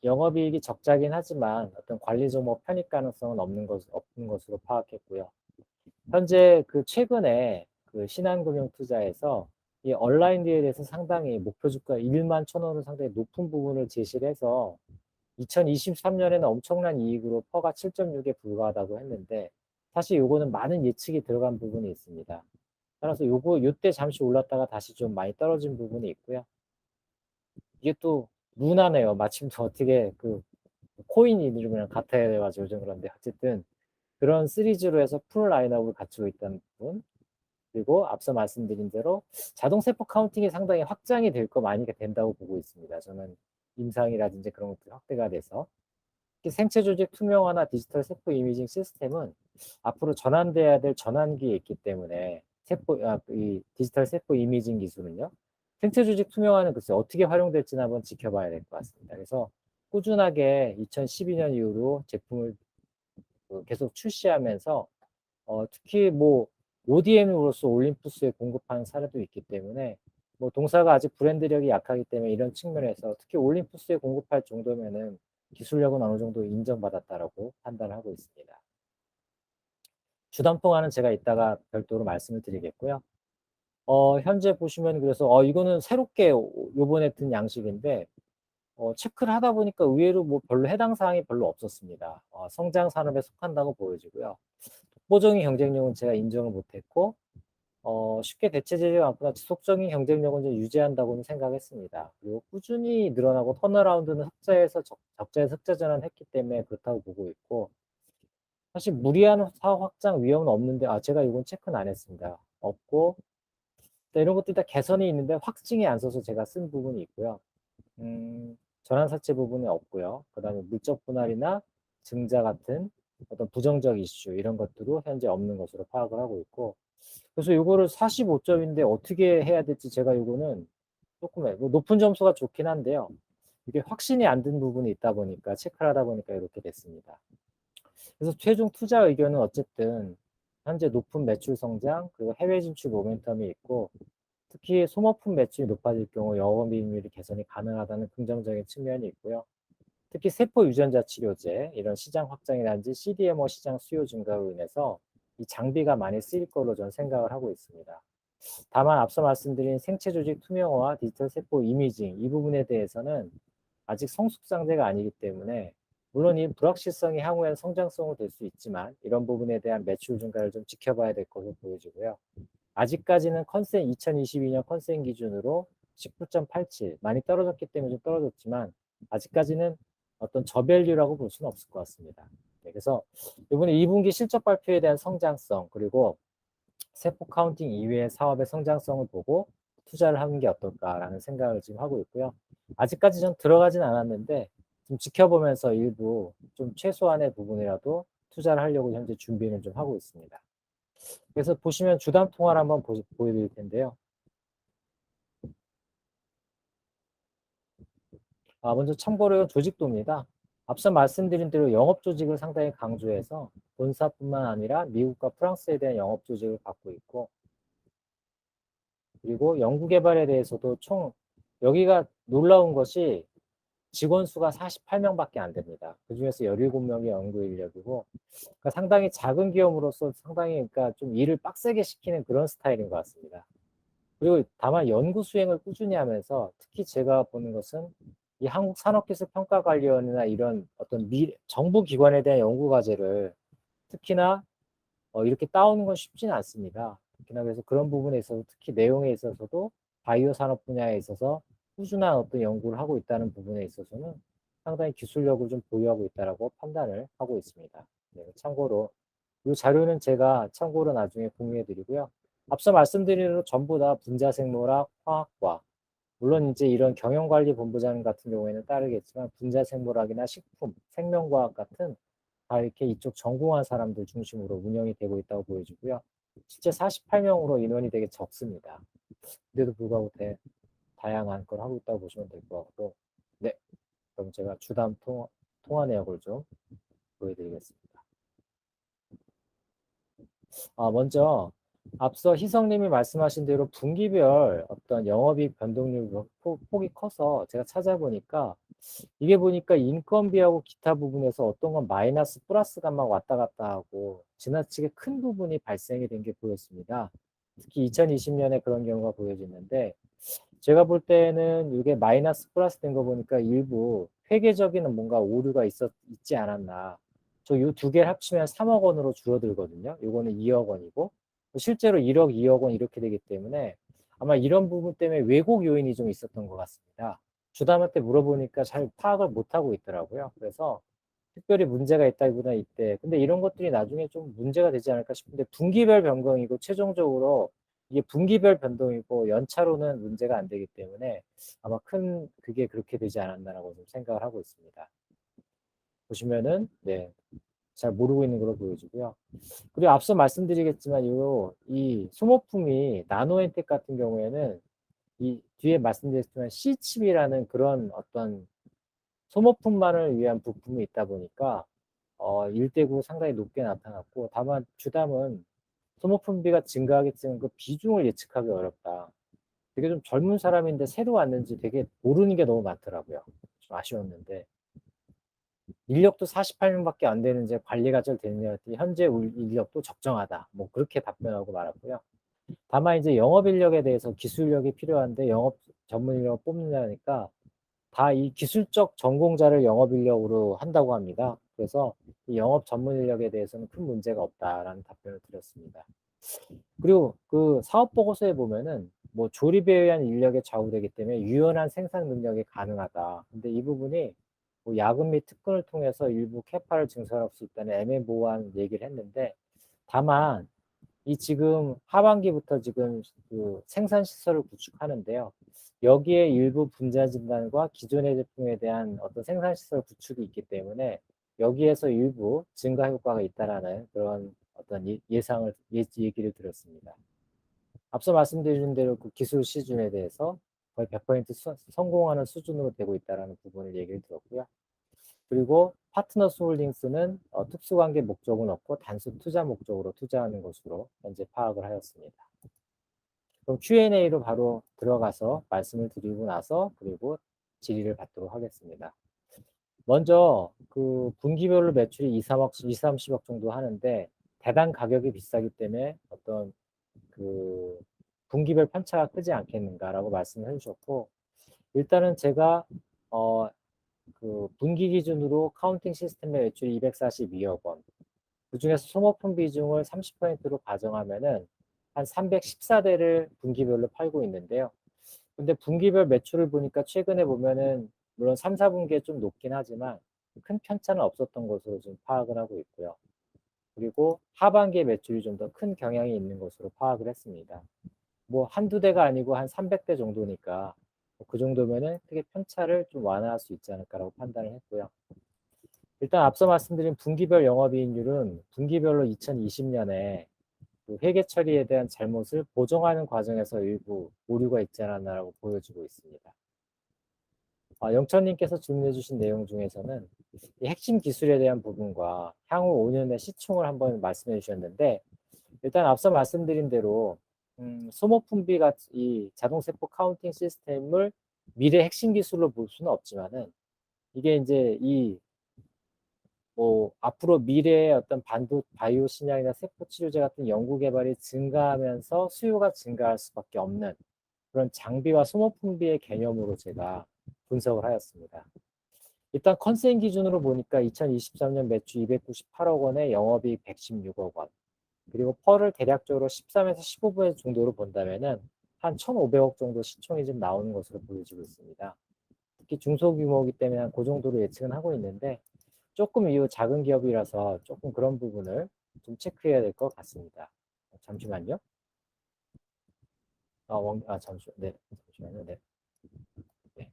영업이익이 적자긴 하지만 어떤 관리적 편익 가능성은 없는 것으로 파악했고요. 현재 최근에 신한금융투자에서 이 얼라인드에 대해서 상당히 목표 주가 1만 1,000원을 상당히 높은 부분을 제시를 해서 2023년에는 엄청난 이익으로 퍼가 7.6에 불과하다고 했는데 사실 요거는 많은 예측이 들어간 부분이 있습니다. 따라서 요때 잠시 올랐다가 다시 좀 많이 떨어진 부분이 있고요. 이게 또 무난해요. 마침 저 어떻게 코인 이름이랑 같아야 돼가지고 좀 그런데 어쨌든 그런 시리즈로 해서 풀 라인업을 갖추고 있다는 부분, 그리고 앞서 말씀드린 대로 자동세포 카운팅이 상당히 확장이 많이 된다고 보고 있습니다. 저는 임상이라든지 그런 것들이 확대가 돼서 생체 조직 투명화나 디지털 세포 이미징 시스템은 앞으로 전환돼야 될 전환기에 있기 때문에 이 디지털 세포 이미징 기술은요. 생체 조직 투명화는 글쎄 어떻게 활용될지는 한번 지켜봐야 될 것 같습니다. 그래서 꾸준하게 2012년 이후로 제품을 계속 출시하면서 특히 ODM으로서 올림푸스에 공급하는 사례도 있기 때문에 동사가 아직 브랜드력이 약하기 때문에 이런 측면에서 특히 올림푸스에 공급할 정도면은 기술력은 어느 정도 인정받았다라고 판단을 하고 있습니다. 주담통화는 제가 이따가 별도로 말씀을 드리겠고요. 현재 보시면 그래서 이거는 새롭게 요번에 든 양식인데 체크를 하다 보니까 의외로 별로 해당 사항이 별로 없었습니다. 성장 산업에 속한다고 보여지고요. 독보적인 경쟁력은 제가 인정을 못했고 쉽게 대체되지 않거나 지속적인 경쟁력은 좀 유지한다고는 생각했습니다. 그리고 꾸준히 늘어나고 턴어라운드는 적자에서 흑자 전환했기 때문에 그렇다고 보고 있고 사실 무리한 사업 확장 위험은 없는데 제가 이건 체크는 안 했습니다. 없고 이런 것들이 다 개선이 있는데 확증이 안 서서 제가 쓴 부분이 있고요. 전환사채 부분이 없고요. 그 다음에 물적 분할이나 증자 같은 어떤 부정적 이슈 이런 것들도 현재 없는 것으로 파악을 하고 있고 그래서 이거를 45점인데 어떻게 해야 될지 제가 이거는 조금 높은 점수가 좋긴 한데요. 이게 확신이 안 든 부분이 있다 보니까 체크를 하다 보니까 이렇게 됐습니다. 그래서 최종 투자 의견은 어쨌든 현재 높은 매출 성장 그리고 해외 진출 모멘텀이 있고 특히 소모품 매출이 높아질 경우 영업이익률이 개선이 가능하다는 긍정적인 측면이 있고요. 특히 세포 유전자 치료제 이런 시장 확장이라든지 CDMO 시장 수요 증가로 인해서 이 장비가 많이 쓰일 거로 저는 생각을 하고 있습니다. 다만 앞서 말씀드린 생체 조직 투명화와 디지털 세포 이미징 이 부분에 대해서는 아직 성숙상태가 아니기 때문에 물론 이 불확실성이 향후엔 성장성으로 될 수 있지만 이런 부분에 대한 매출 증가를 좀 지켜봐야 될 것으로 보여지고요. 아직까지는 2022년 컨센 기준으로 19.87 많이 떨어졌기 때문에 좀 떨어졌지만 아직까지는 어떤 저밸류라고 볼 수는 없을 것 같습니다. 네, 그래서 이번에 2분기 실적 발표에 대한 성장성 그리고 세포 카운팅 이외의 사업의 성장성을 보고 투자를 하는 게 어떨까라는 생각을 지금 하고 있고요. 아직까지 좀 들어가진 않았는데 좀 지켜보면서 일부 좀 최소한의 부분이라도 투자를 하려고 현재 준비는 좀 하고 있습니다. 그래서 보시면 주담 통화를 한번 보여드릴 텐데요. 먼저 참고로 조직도입니다. 앞서 말씀드린 대로 영업 조직을 상당히 강조해서 본사뿐만 아니라 미국과 프랑스에 대한 영업 조직을 갖고 있고 그리고 연구개발에 대해서도 여기가 놀라운 것이 직원 수가 48명밖에 안 됩니다. 그 중에서 17명이 연구 인력이고 그러니까 상당히 작은 기업으로서 상당히 그러니까 좀 일을 빡세게 시키는 그런 스타일인 것 같습니다. 그리고 다만 연구 수행을 꾸준히 하면서 특히 제가 보는 것은 이 한국산업기술평가관리원이나 이런 어떤 정부 기관에 대한 연구 과제를 특히나 이렇게 따오는 건 쉽지는 않습니다. 특히나 그래서 그런 부분에 있어서 특히 내용에 있어서도 바이오 산업 분야에 있어서 꾸준한 어떤 연구를 하고 있다는 부분에 있어서는 상당히 기술력을 좀 보유하고 있다라고 판단을 하고 있습니다. 네, 참고로 이 자료는 제가 참고로 나중에 공유해 드리고요. 앞서 말씀드린 대로 전부 다 분자생물학, 화학과, 물론 이제 이런 경영관리본부장 같은 경우에는 따르겠지만 분자생물학이나 식품, 생명과학 같은 다 이렇게 이쪽 전공한 사람들 중심으로 운영이 되고 있다고 보여지고요. 실제 48명으로 인원이 되게 적습니다. 그래도 불구하고 다양한 걸 하고 있다고 보시면 될 것 같고, 네, 그럼 제가 주담 통화 내역을 좀 보여드리겠습니다. 먼저 앞서 희성님이 말씀하신 대로 분기별 어떤 영업이익 변동률 폭이 커서 제가 찾아보니까 이게 보니까 인건비하고 기타 부분에서 어떤 건 마이너스 플러스가 막 왔다 갔다 하고 지나치게 큰 부분이 발생이 된 게 보였습니다. 특히 2020년에 그런 경우가 보여지는데 제가 볼 때는 이게 마이너스 플러스 된 거 보니까 일부 회계적인 뭔가 오류가 있지 않았나. 저 이 두 개를 합치면 3억 원으로 줄어들거든요. 요거는 2억 원이고 실제로 1억, 2억 원 이렇게 되기 때문에 아마 이런 부분 때문에 왜곡 요인이 좀 있었던 것 같습니다. 주담한테 물어보니까 잘 파악을 못하고 있더라고요. 그래서 특별히 문제가 있다기보다 이때 근데 이런 것들이 나중에 좀 문제가 되지 않을까 싶은데 분기별 변경이고 최종적으로 이게 분기별 변동이고 연차로는 문제가 안 되기 때문에 아마 큰 그게 그렇게 되지 않았나라고 좀 생각을 하고 있습니다. 보시면은 네, 잘 모르고 있는 걸로 보여지고요. 그리고 앞서 말씀드리겠지만 이 소모품이 나노엔텍 같은 경우에는 이 뒤에 말씀드렸지만 C칩이라는 그런 어떤 소모품만을 위한 부품이 있다 보니까 1대9 상당히 높게 나타났고 다만 주담은 소모품비가 증가하겠지만 그 비중을 예측하기 어렵다. 되게 좀 젊은 사람인데 새로 왔는지 되게 모르는 게 너무 많더라고요. 좀 아쉬웠는데 인력도 48명밖에 안 되는지 관리가 잘 되느냐 했더니 현재 인력도 적정하다. 뭐 그렇게 답변하고 말았고요. 다만 이제 영업 인력에 대해서 기술력이 필요한데 영업 전문 인력을 뽑느냐니까 다 이 기술적 전공자를 영업 인력으로 한다고 합니다. 그래서 이 영업 전문 인력에 대해서는 큰 문제가 없다라는 답변을 드렸습니다. 그리고 그 사업 보고서에 보면은 뭐 조립에 의한 인력에 좌우되기 때문에 유연한 생산 능력이 가능하다. 근데 이 부분이 뭐 야근 및 특근을 통해서 일부 캐파를 증설할 수 있다는 애매모호한 얘기를 했는데 다만 이 지금 하반기부터 지금 그 생산 시설을 구축하는데요. 여기에 일부 분자 진단과 기존의 제품에 대한 어떤 생산 시설 구축이 있기 때문에 여기에서 일부 증가 효과가 있다라는 그런 어떤 예상을 얘기를 들었습니다. 앞서 말씀드린 대로 그 기술 시즌에 대해서 거의 100% 성공하는 수준으로 되고 있다라는 부분을 얘기를 들었고요. 그리고 파트너스 홀딩스는 특수관계 목적은 없고 단순 투자 목적으로 투자하는 것으로 현재 파악을 하였습니다. 그럼 Q&A로 바로 들어가서 말씀을 드리고 나서 그리고 질의를 받도록 하겠습니다. 먼저 그 분기별로 매출이 2, 3억, 2, 30억 정도 하는데 대당 가격이 비싸기 때문에 어떤 그 분기별 편차가 크지 않겠는가라고 말씀을 해주셨고 일단은 제가 그 분기 기준으로 카운팅 시스템의 매출이 242억 원. 그중에서 소모품 비중을 30%로 가정하면은 한 314대를 분기별로 팔고 있는데요. 근데 분기별 매출을 보니까 최근에 보면은 물론 3, 4분기에 좀 높긴 하지만 큰 편차는 없었던 것으로 좀 파악을 하고 있고요. 그리고 하반기에 매출이 좀 더 큰 경향이 있는 것으로 파악을 했습니다. 뭐 한두 대가 아니고 한 300대 정도니까 그 정도면은 크게 편차를 좀 완화할 수 있지 않을까라고 판단을 했고요. 일단 앞서 말씀드린 분기별 영업이익률은 분기별로 2020년에 그 회계 처리에 대한 잘못을 보정하는 과정에서 일부 오류가 있지 않았나라고 보여지고 있습니다. 영천님께서 질문해 주신 내용 중에서는 이 핵심 기술에 대한 부분과 향후 5년의 시총을 한번 말씀해 주셨는데 일단 앞서 말씀드린 대로 소모품비가 이 자동세포 카운팅 시스템을 미래 핵심 기술로 볼 수는 없지만은 이게 이제 이 뭐 앞으로 미래의 어떤 바이오 신약이나 세포 치료제 같은 연구 개발이 증가하면서 수요가 증가할 수밖에 없는 그런 장비와 소모품비의 개념으로 제가 분석을 하였습니다. 일단 컨센 기준으로 보니까 2023년 매출 298억 원에 영업이익 116억 원. 그리고 펄을 대략적으로 13에서 15분 정도로 본다면은 한 1,500억 정도 시총이 좀 나오는 것으로 보여지고 있습니다. 특히 중소규모이기 때문에 한 그 정도로 예측은 하고 있는데 조금 이후 작은 기업이라서 조금 그런 부분을 좀 체크해야 될 것 같습니다. 잠시만요. 네, 잠시만요. 네. 네.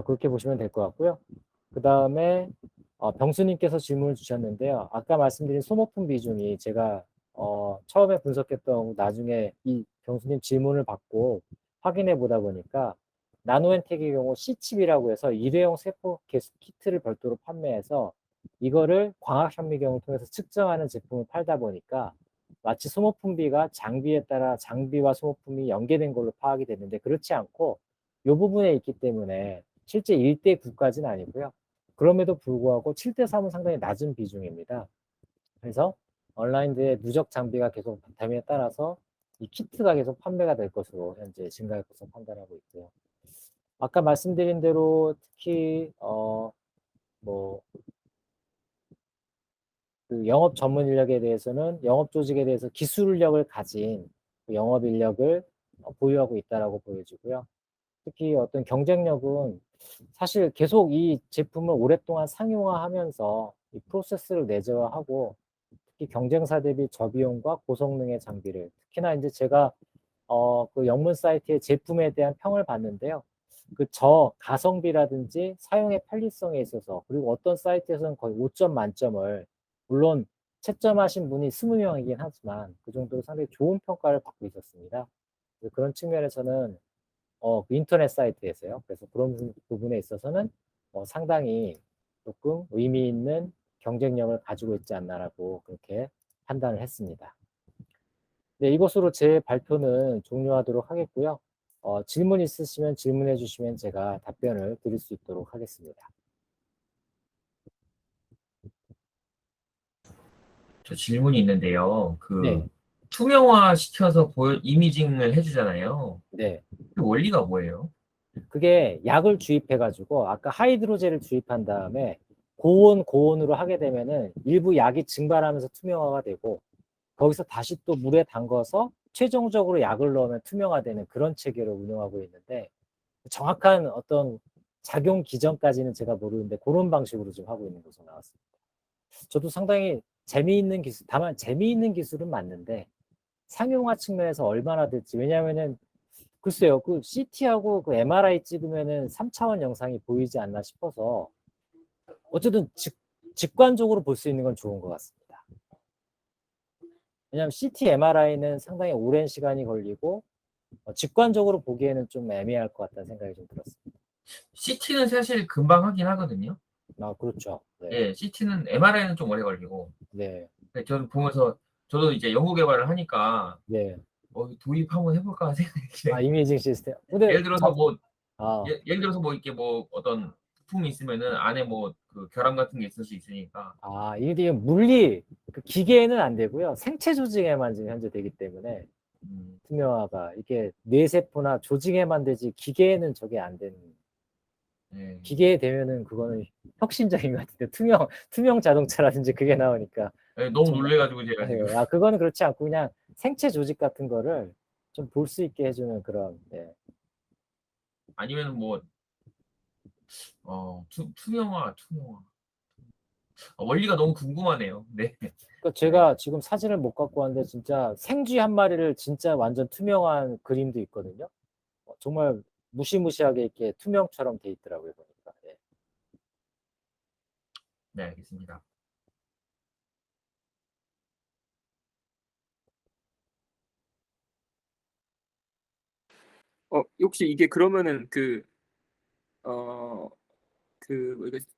그렇게 보시면 될 것 같고요. 그 다음에 병수님께서 질문을 주셨는데요. 아까 말씀드린 소모품 비중이 제가 처음에 분석했던 나중에 이 병수님 질문을 받고 확인해 보다 보니까 나노엔텍의 경우 C칩이라고 해서 일회용 세포 개수 키트를 별도로 판매해서 이거를 광학 현미경을 통해서 측정하는 제품을 팔다 보니까 마치 소모품비가 장비에 따라 장비와 소모품이 연계된 걸로 파악이 됐는데 그렇지 않고 이 부분에 있기 때문에 실제 1대 9까지는 아니고요. 그럼에도 불구하고 7대 3은 상당히 낮은 비중입니다. 그래서 온라인드의 누적 장비가 계속 됨에 따라서 이 키트가 계속 판매가 될 것으로 현재 증가할 것으로 판단하고 있고요. 아까 말씀드린 대로 특히 뭐 그 영업 전문 인력에 대해서는 영업 조직에 대해서 기술력을 가진 그 영업 인력을 보유하고 있다라고 보여지고요. 특히 어떤 경쟁력은 사실 계속 이 제품을 오랫동안 상용화하면서 이 프로세스를 내재화하고 특히 경쟁사 대비 저비용과 고성능의 장비를 특히나 이제 제가 그 영문 사이트의 제품에 대한 평을 봤는데요. 그 가성비라든지 사용의 편리성에 있어서 그리고 어떤 사이트에서는 거의 5점 만점을 물론 채점하신 분이 20명이긴 하지만 그 정도로 상당히 좋은 평가를 받고 있었습니다. 그런 측면에서는 그 인터넷 사이트에서요. 그래서 그런 부분에 있어서는 상당히 조금 의미 있는 경쟁력을 가지고 있지 않나라고 그렇게 판단을 했습니다. 네, 이것으로 제 발표는 종료하도록 하겠고요. 질문 있으시면 질문해 주시면 제가 답변을 드릴 수 있도록 하겠습니다. 저 질문이 있는데요. 네, 투명화 시켜서 이미징을 해주잖아요. 네. 그 원리가 뭐예요? 그게 약을 주입해가지고 아까 하이드로젤을 주입한 다음에 고온으로 하게 되면은 일부 약이 증발하면서 투명화가 되고 거기서 다시 또 물에 담궈서 최종적으로 약을 넣으면 투명화되는 그런 체계로 운영하고 있는데 정확한 어떤 작용 기전까지는 제가 모르는데 그런 방식으로 지금 하고 있는 것으로 나왔습니다. 저도 상당히 재미있는 기술, 다만 재미있는 기술은 맞는데 상용화 측면에서 얼마나 될지 왜냐하면은 글쎄요 그 CT하고 그 MRI 찍으면은 3차원 영상이 보이지 않나 싶어서 어쨌든 직관적으로 볼 수 있는 건 좋은 것 같습니다. 왜냐하면 CT, MRI는 상당히 오랜 시간이 걸리고 직관적으로 보기에는 좀 애매할 것 같다는 생각이 좀 들었습니다. CT는 사실 금방 하긴 하거든요. 그렇죠. 네. 예, CT는 MRI는 좀 오래 걸리고. 네. 저는 보면서 저도 이제 연구 개발을 하니까 네. 도입 한번 해볼까 생각이. 이미징 시스템. 근데 예를 들어서 아, 예를 들어서 이렇게 어떤 부품이 있으면은 안에 그 결함 같은 게 있을 수 있으니까. 이게 물리, 그 기계에는 안 되고요. 생체 조직에만 지금 현재 되기 때문에 투명화가 이게 뇌세포나 조직에만 되지 기계에는 저게 안 되는. 네. 기계에 되면은 그거는 혁신적인 것 같은데 투명 자동차라든지 그게 나오니까 네, 너무 정말 놀래가지고 제가 지금. 그거는 그렇지 않고 그냥 생체 조직 같은 거를 좀 볼 수 있게 해주는 그런. 네. 아니면 투명화. 원리가 너무 궁금하네요. 네. 그러니까 제가 지금 사진을 못 갖고 왔는데 진짜 생쥐 한 마리를 진짜 완전 투명한 그림도 있거든요. 정말 무시무시하게 이렇게 투명처럼 돼 있더라고요 보니까. 네. 네, 알겠습니다. 혹시 이게 그러면은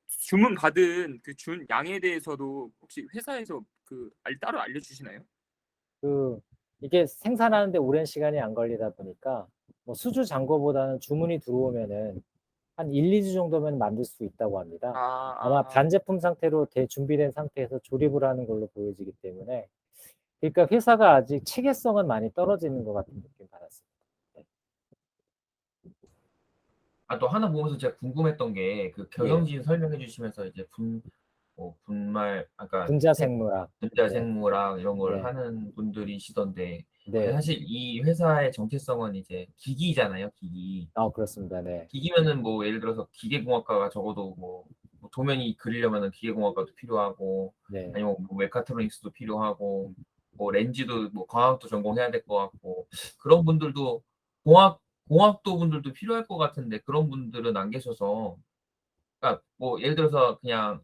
주문 받은 그 준 양에 대해서도 혹시 회사에서 따로 알려주시나요? 이게 생산하는데 오랜 시간이 안 걸리다 보니까 뭐 수주 잔고보다는 주문이 들어오면은 한 1, 2주 정도면 만들 수 있다고 합니다. 아마 반제품 상태로 준비된 상태에서 조립을 하는 걸로 보여지기 때문에 그러니까 회사가 아직 체계성은 많이 떨어지는 것 같은 느낌 받았습니다. 네. 또 하나 보면서 제가 궁금했던 게 예. 경영진 설명해 주시면서 이제 뭐 분말 아까 분자생물학. 네. 분자생물학 이런 걸 네. 하는 분들이시던데 네. 사실 이 회사의 정체성은 이제 기기잖아요, 기기. 그렇습니다. 네. 기기면은 뭐 예를 들어서 기계공학과가 적어도 뭐 도면이 그리려면은 기계공학과도 필요하고 네. 아니면 뭐 메카트로닉스도 필요하고 뭐 렌즈도 뭐 광학도 전공해야 될 것 같고 그런 분들도 공학도 분들도 필요할 것 같은데 그런 분들은 안 계셔서 그러니까 뭐 예를 들어서 그냥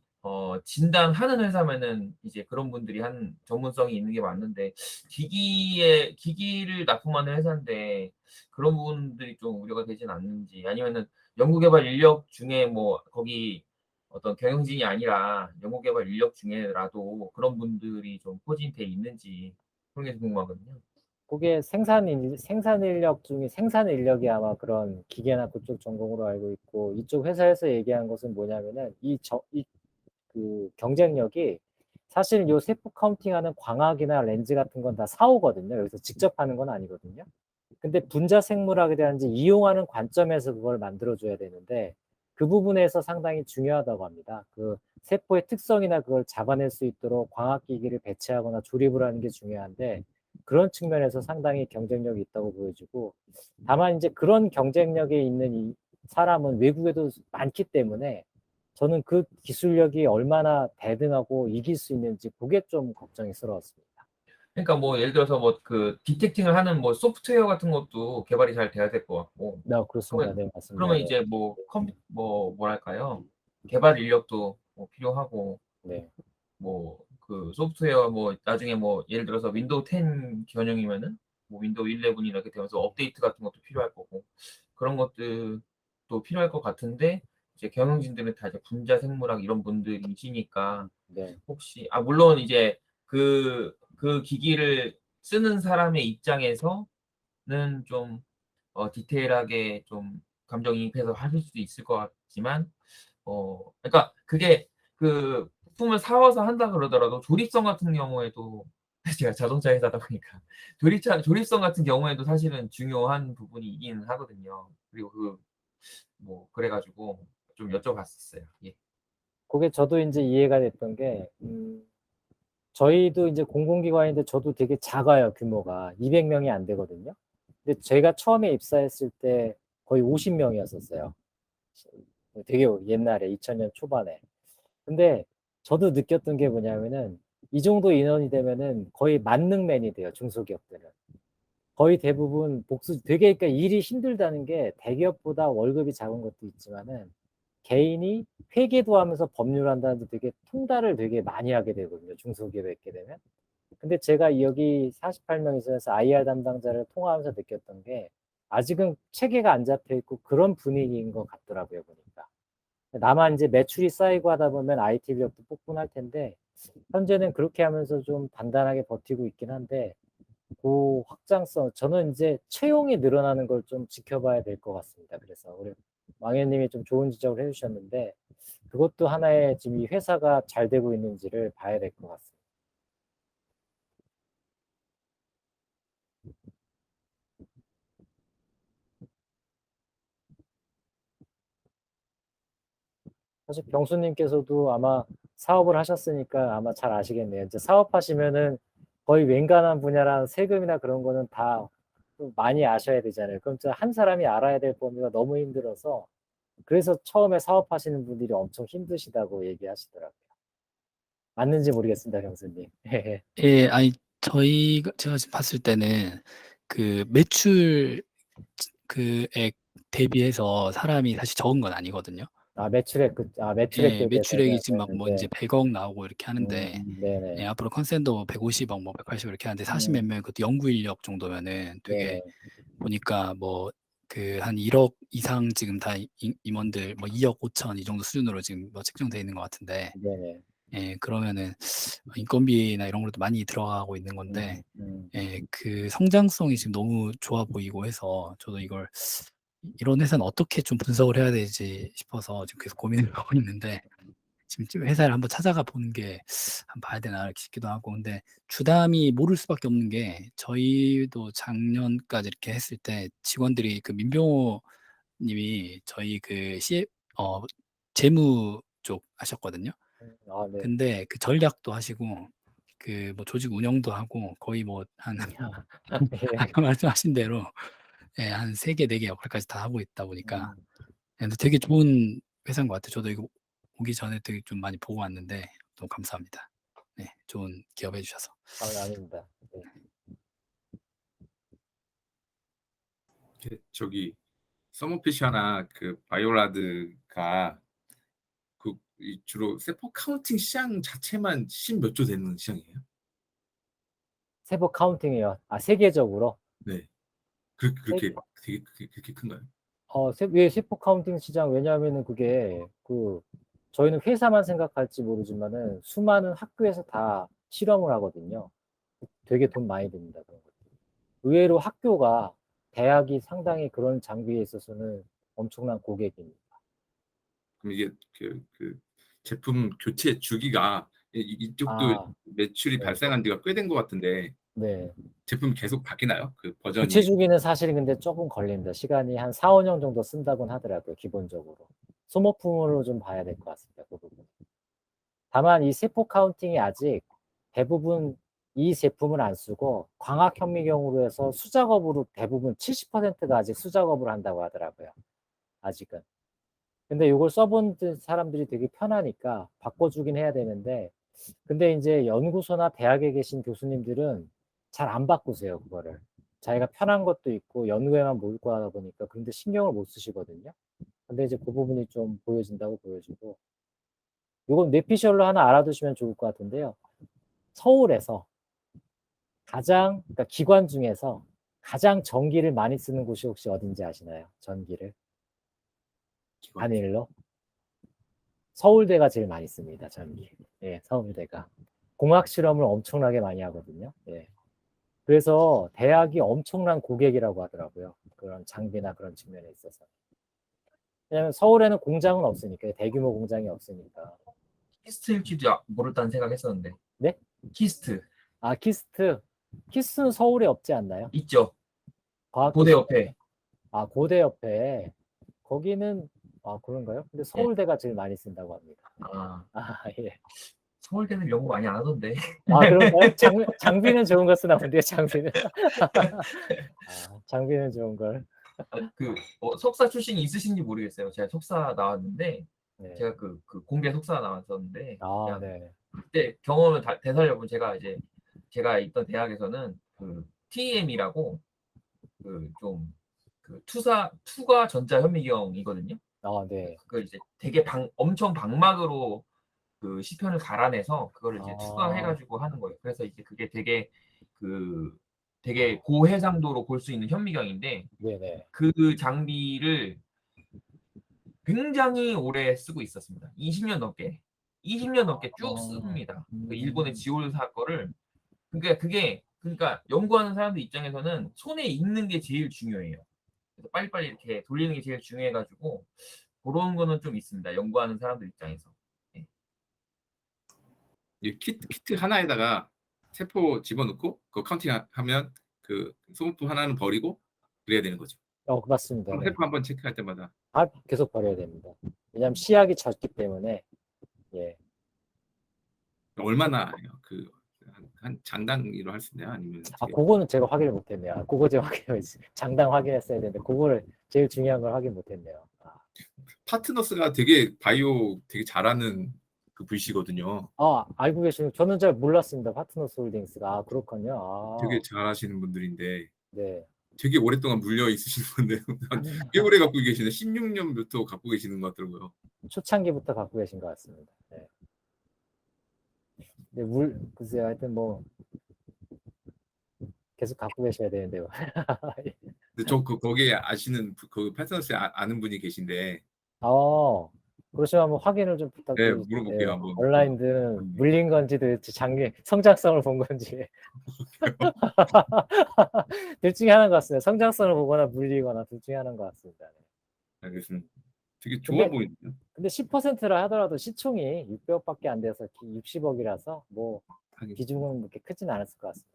진단하는 회사면은 이제 그런 분들이 한 전문성이 있는 게 맞는데 기기를 납품하는 회사인데 그런 부분들이 좀 우려가 되진 않는지 아니면은 연구개발 인력 중에 뭐 거기 어떤 경영진이 아니라 연구개발 인력 중에라도 그런 분들이 좀 포진돼 있는지 그런 게 좀 궁금하거든요. 그게 생산 인력 중에 생산 인력이 아마 그런 기계나 그쪽 전공으로 알고 있고, 이쪽 회사에서 얘기한 것은 뭐냐면은 그 경쟁력이 사실 요 세포 카운팅하는 광학이나 렌즈 같은 건 다 사오거든요. 여기서 직접 하는 건 아니거든요. 근데 분자 생물학이라든지 이용하는 관점에서 그걸 만들어줘야 되는데 그 부분에서 상당히 중요하다고 합니다. 그 세포의 특성이나 그걸 잡아낼 수 있도록 광학기기를 배치하거나 조립을 하는 게 중요한데 그런 측면에서 상당히 경쟁력이 있다고 보여지고, 다만 이제 그런 경쟁력에 있는 이 사람은 외국에도 많기 때문에 저는 그 기술력이 얼마나 대등하고 이길 수 있는지 그게 좀 걱정스러웠습니다. 그러니까 뭐 예를 들어서 뭐 그 디텍팅을 하는 뭐 소프트웨어 같은 것도 개발이 잘 돼야 될 것 같고 네, 그렇습니다. 그러면 네, 맞습니다. 그러면 네. 이제 뭐랄까요? 개발 인력도 뭐 필요하고 네. 뭐 그 소프트웨어 뭐 나중에 뭐 예를 들어서 윈도우 10 겨냥이면은 뭐 윈도우 11 이렇게 되면서 업데이트 같은 것도 필요할 거고 그런 것들도 필요할 것 같은데 이제 경영진들은 다 이제 분자 생물학 이런 분들이시니까 네. 혹시 물론 이제 그 기기를 쓰는 사람의 입장에서는 좀 디테일하게 좀 감정이입해서 하실 수도 있을 것 같지만 그러니까 그게 그 부품을 사 와서 한다 그러더라도 조립성 같은 경우에도 제가 자동차 회사다 보니까 조립성 같은 경우에도 사실은 중요한 부분이긴 하거든요. 그리고 그래 가지고 좀 여쭤봤었어요. 예. 그게 저도 인제 이해가 됐던 게 저희도 인제 공공기관인데 저도 되게 작아요, 규모가. 200 명이 안 되거든요. 근데 제가 처음에 입사했을 때 거의 50 명이었었어요. 되게 옛날에 2000년 초반에. 근데 저도 느꼈던 게 뭐냐면은 이 정도 인원이 되면은 거의 만능맨이 돼요, 중소기업들은. 거의 대부분 되게, 그러니까 일이 힘들다는 게 대기업보다 월급이 작은 것도 있지만은 개인이 회계도 하면서 법률한다는데 되게 통달을 되게 많이 하게 되거든요, 중소기업에 있게 되면. 근데 제가 여기 48명 있으면서 IR 담당자를 통화하면서 느꼈던 게 아직은 체계가 안 잡혀 있고 그런 분위기인 것 같더라고요, 보니까. 다만 이제 매출이 쌓이고 하다 보면 IT 인력도 뽑곤할 텐데 현재는 그렇게 하면서 좀 단단하게 버티고 있긴 한데 그 확장성, 저는 이제 채용이 늘어나는 걸 좀 지켜봐야 될 것 같습니다. 그래서 우리 왕 의원님이 좀 좋은 지적을 해 주셨는데 그것도 하나의 지금 이 회사가 잘 되고 있는지를 봐야 될 것 같습니다. 사실 병수님께서도 아마 사업을 하셨으니까 아마 잘 아시겠네요. 이제 사업하시면은 거의 웬간한 분야랑 세금이나 그런 거는 다 좀 많이 아셔야 되잖아요. 그럼 저 한 사람이 알아야 될 범위가 너무 힘들어서 그래서 처음에 사업하시는 분들이 엄청 힘드시다고 얘기하시더라고요. 맞는지 모르겠습니다, 병수님. 예, 아니 제가 지금 봤을 때는 그 매출 그액 대비해서 사람이 사실 적은 건 아니거든요. 매출액 매출액 예, 매출액이 지금 막 대비해서는 뭐 네. 인제 100억 나오고 이렇게 하는데 예, 네네. 앞으로 컨센도 150억 뭐 180억 이렇게 하는데 40 몇 명 그것도 연구 인력 정도면은 되게 네네. 보니까 뭐 그 한 1억 이상 지금 다 임원들 뭐 2억 5천 이 정도 수준으로 지금 뭐 책정돼 있는 것 같은데 네네. 예, 그러면은 인건비나 이런 것도 많이 들어가고 있는 건데 음. 예, 그 성장성이 지금 너무 좋아 보이고 해서 저도 이런 회사는 어떻게 좀 분석을 해야 되지 싶어서 지금 계속 고민을 하고 있는데 지금 회사를 한번 찾아가 보는 게 '한번 봐야 되나.' 이렇게 싶기도 하고 근데 주담이 모를 수밖에 없는 게 저희도 작년까지 이렇게 했을 때 직원들이 그 민병호 님이 저희 그 재무 쪽 하셨거든요. 아, 네. 근데 그 전략도 하시고 그 뭐 조직 운영도 하고 거의 뭐 한 예. 아까 말씀하신 대로 예, 한 3개, 4개 역할까지 다 하고 있다 보니까 음. 예, 근데 되게 좋은 회사인 것 같아요. 저도 이거 오기 전에 되게 좀 많이 보고 왔는데 너무 감사합니다. 네, 좋은 기업 해주셔서. 아, 아닙니다. 네. 저기 서머피샤나 그 바이오라드가 주로 세포 카운팅 시장 자체만 10몇 조 되는 시장이에요? 세포 카운팅이요. 아, 세계적으로. 네. 그렇게 그렇게 큰가요? 왜 세포 카운팅 시장, 왜냐하면은 그게 저희는 회사만 생각할지 모르지만은 수많은 학교에서 다 실험을 하거든요. 되게 돈 많이 듭니다. 그런 거. 의외로 학교가, 대학이 상당히 그런 장비에 있어서는 엄청난 고객입니다. 그럼 이게 그 제품 교체 주기가 이쪽도 아, 매출이 네. 발생한 지가 꽤 된 것 같은데 네. 제품이 계속 바뀌나요? 그 버전이? 교체 주기는 사실은 근데 조금 걸립니다. 시간이 한 4, 5년 정도 쓴다곤 하더라고요, 기본적으로. 소모품으로 좀 봐야 될 것 같습니다, 그 부분. 다만 이 세포 카운팅이 아직 대부분 이 제품을 안 쓰고 광학 현미경으로 해서 수작업으로 대부분 70%가 아직 수작업을 한다고 하더라고요, 아직은. 근데 이걸 써본 사람들이 되게 편하니까 바꿔주긴 해야 되는데, 근데 이제 연구소나 대학에 계신 교수님들은 잘 안 바꾸세요, 그거를. 자기가 편한 것도 있고 연구에만 몰고 하다 보니까 근데 신경을 못 쓰시거든요. 근데 이제 그 부분이 좀 보여진다고 보여지고, 이건 뇌피셜로 하나 알아두시면 좋을 것 같은데요. 서울에서 그러니까 기관 중에서 가장 전기를 많이 쓰는 곳이 혹시 어딘지 아시나요? 전기를. 단일로. 서울대가 제일 많이 씁니다, 전기. 예, 서울대가. 공학 실험을 엄청나게 많이 하거든요. 예. 그래서 대학이 엄청난 고객이라고 하더라고요. 그런 장비나 그런 측면에 있어서. 왜냐면 서울에는 공장은 없으니까, 대규모 공장이 없으니까. 키스트일지도 모르다는 생각했었는데. 네? 키스트 아, 키스트는 서울에 없지 않나요? 있죠. 과학기술. 고대 옆에. 아, 고대 옆에. 거기는, 아, 그런가요? 근데 서울대가 제일 많이 쓴다고 합니다. 아, 아, 예. 서울대는 연구 많이 안 하던데. 아, 그런가요? 장비는 좋은 거 쓰나 본데요, 장비는. 아, 장비는 좋은 걸. 석사 출신이 있으신지 모르겠어요. 제가 석사 나왔는데, 네. 제가 그 공대 석사 나왔었는데, 아, 그냥 네. 그때 경험을 되살려보면 제가 있던 대학에서는 그 TEM이라고 투과 전자 현미경이거든요. 아, 네. 그걸 이제 되게 엄청 방막으로 그 시편을 갈아내서 그거를 이제 아. 투과해가지고 하는 거예요. 그래서 이제 그게 되게 고해상도로 볼 수 있는 현미경인데, 네네. 그 장비를 굉장히 오래 쓰고 있었습니다. 20년 넘게 쭉 씁니다. 그 일본의 지올사 거를. 그러니까 연구하는 사람들 입장에서는 손에 익는 게 제일 중요해요. 그래서 빨리빨리 이렇게 돌리는 게 제일 중요해가지고 그런 거는 좀 있습니다. 연구하는 사람들 입장에서. 네. 이 키트 하나에다가 세포 집어넣고 그 카운팅하면 그 소모품 하나는 버리고 그래야 되는 거죠. 맞습니다. 네. 세포 한번 체크할 때마다. 계속 버려야 됩니다. 왜냐하면 시약이 젖기 때문에. 예. 얼마나 해요? 한 장당으로 할 수 있나요? 아니면 어떻게? 그거는 제가 확인을 못했네요. 그거 제가 장당 확인했어야 되는데, 그거를 제일 중요한 걸 확인 못했네요. 파트너스가 되게 바이오 되게 잘하는 그 VC거든요. 알고 계시는, 저는 잘 몰랐습니다. 파트너스 홀딩스가. 아, 그렇군요. 되게 잘하시는 분들인데 네. 되게 오랫동안 물려 있으시는 분들 꽤 오래 갖고 계시네. 16년부터 갖고 계시는 것 같더라고요. 초창기부터 갖고 계신 것 같습니다. 네. 근데 글쎄요, 하여튼 뭐 계속 갖고 계셔야 되는데요. 근데 저 거기에 아시는 그 파트너스에 아는 분이 계신데 그러시면 한번 확인을 좀 네, 부탁드리겠습니다. 물어볼게요. 한번. 온라인들은 물린 건지도 장비 성장성을 본 건지 둘 중에 하나인 것 같습니다. 성장성을 보거나 물리거나 둘 중에 하나인 것 같습니다. 네. 알겠습니다. 되게 좋아 보이네요. 근데 10%라 하더라도 시총이 600억밖에 안 돼서 60억이라서 뭐 하긴. 비중은 그렇게 크진 않았을 것 같습니다.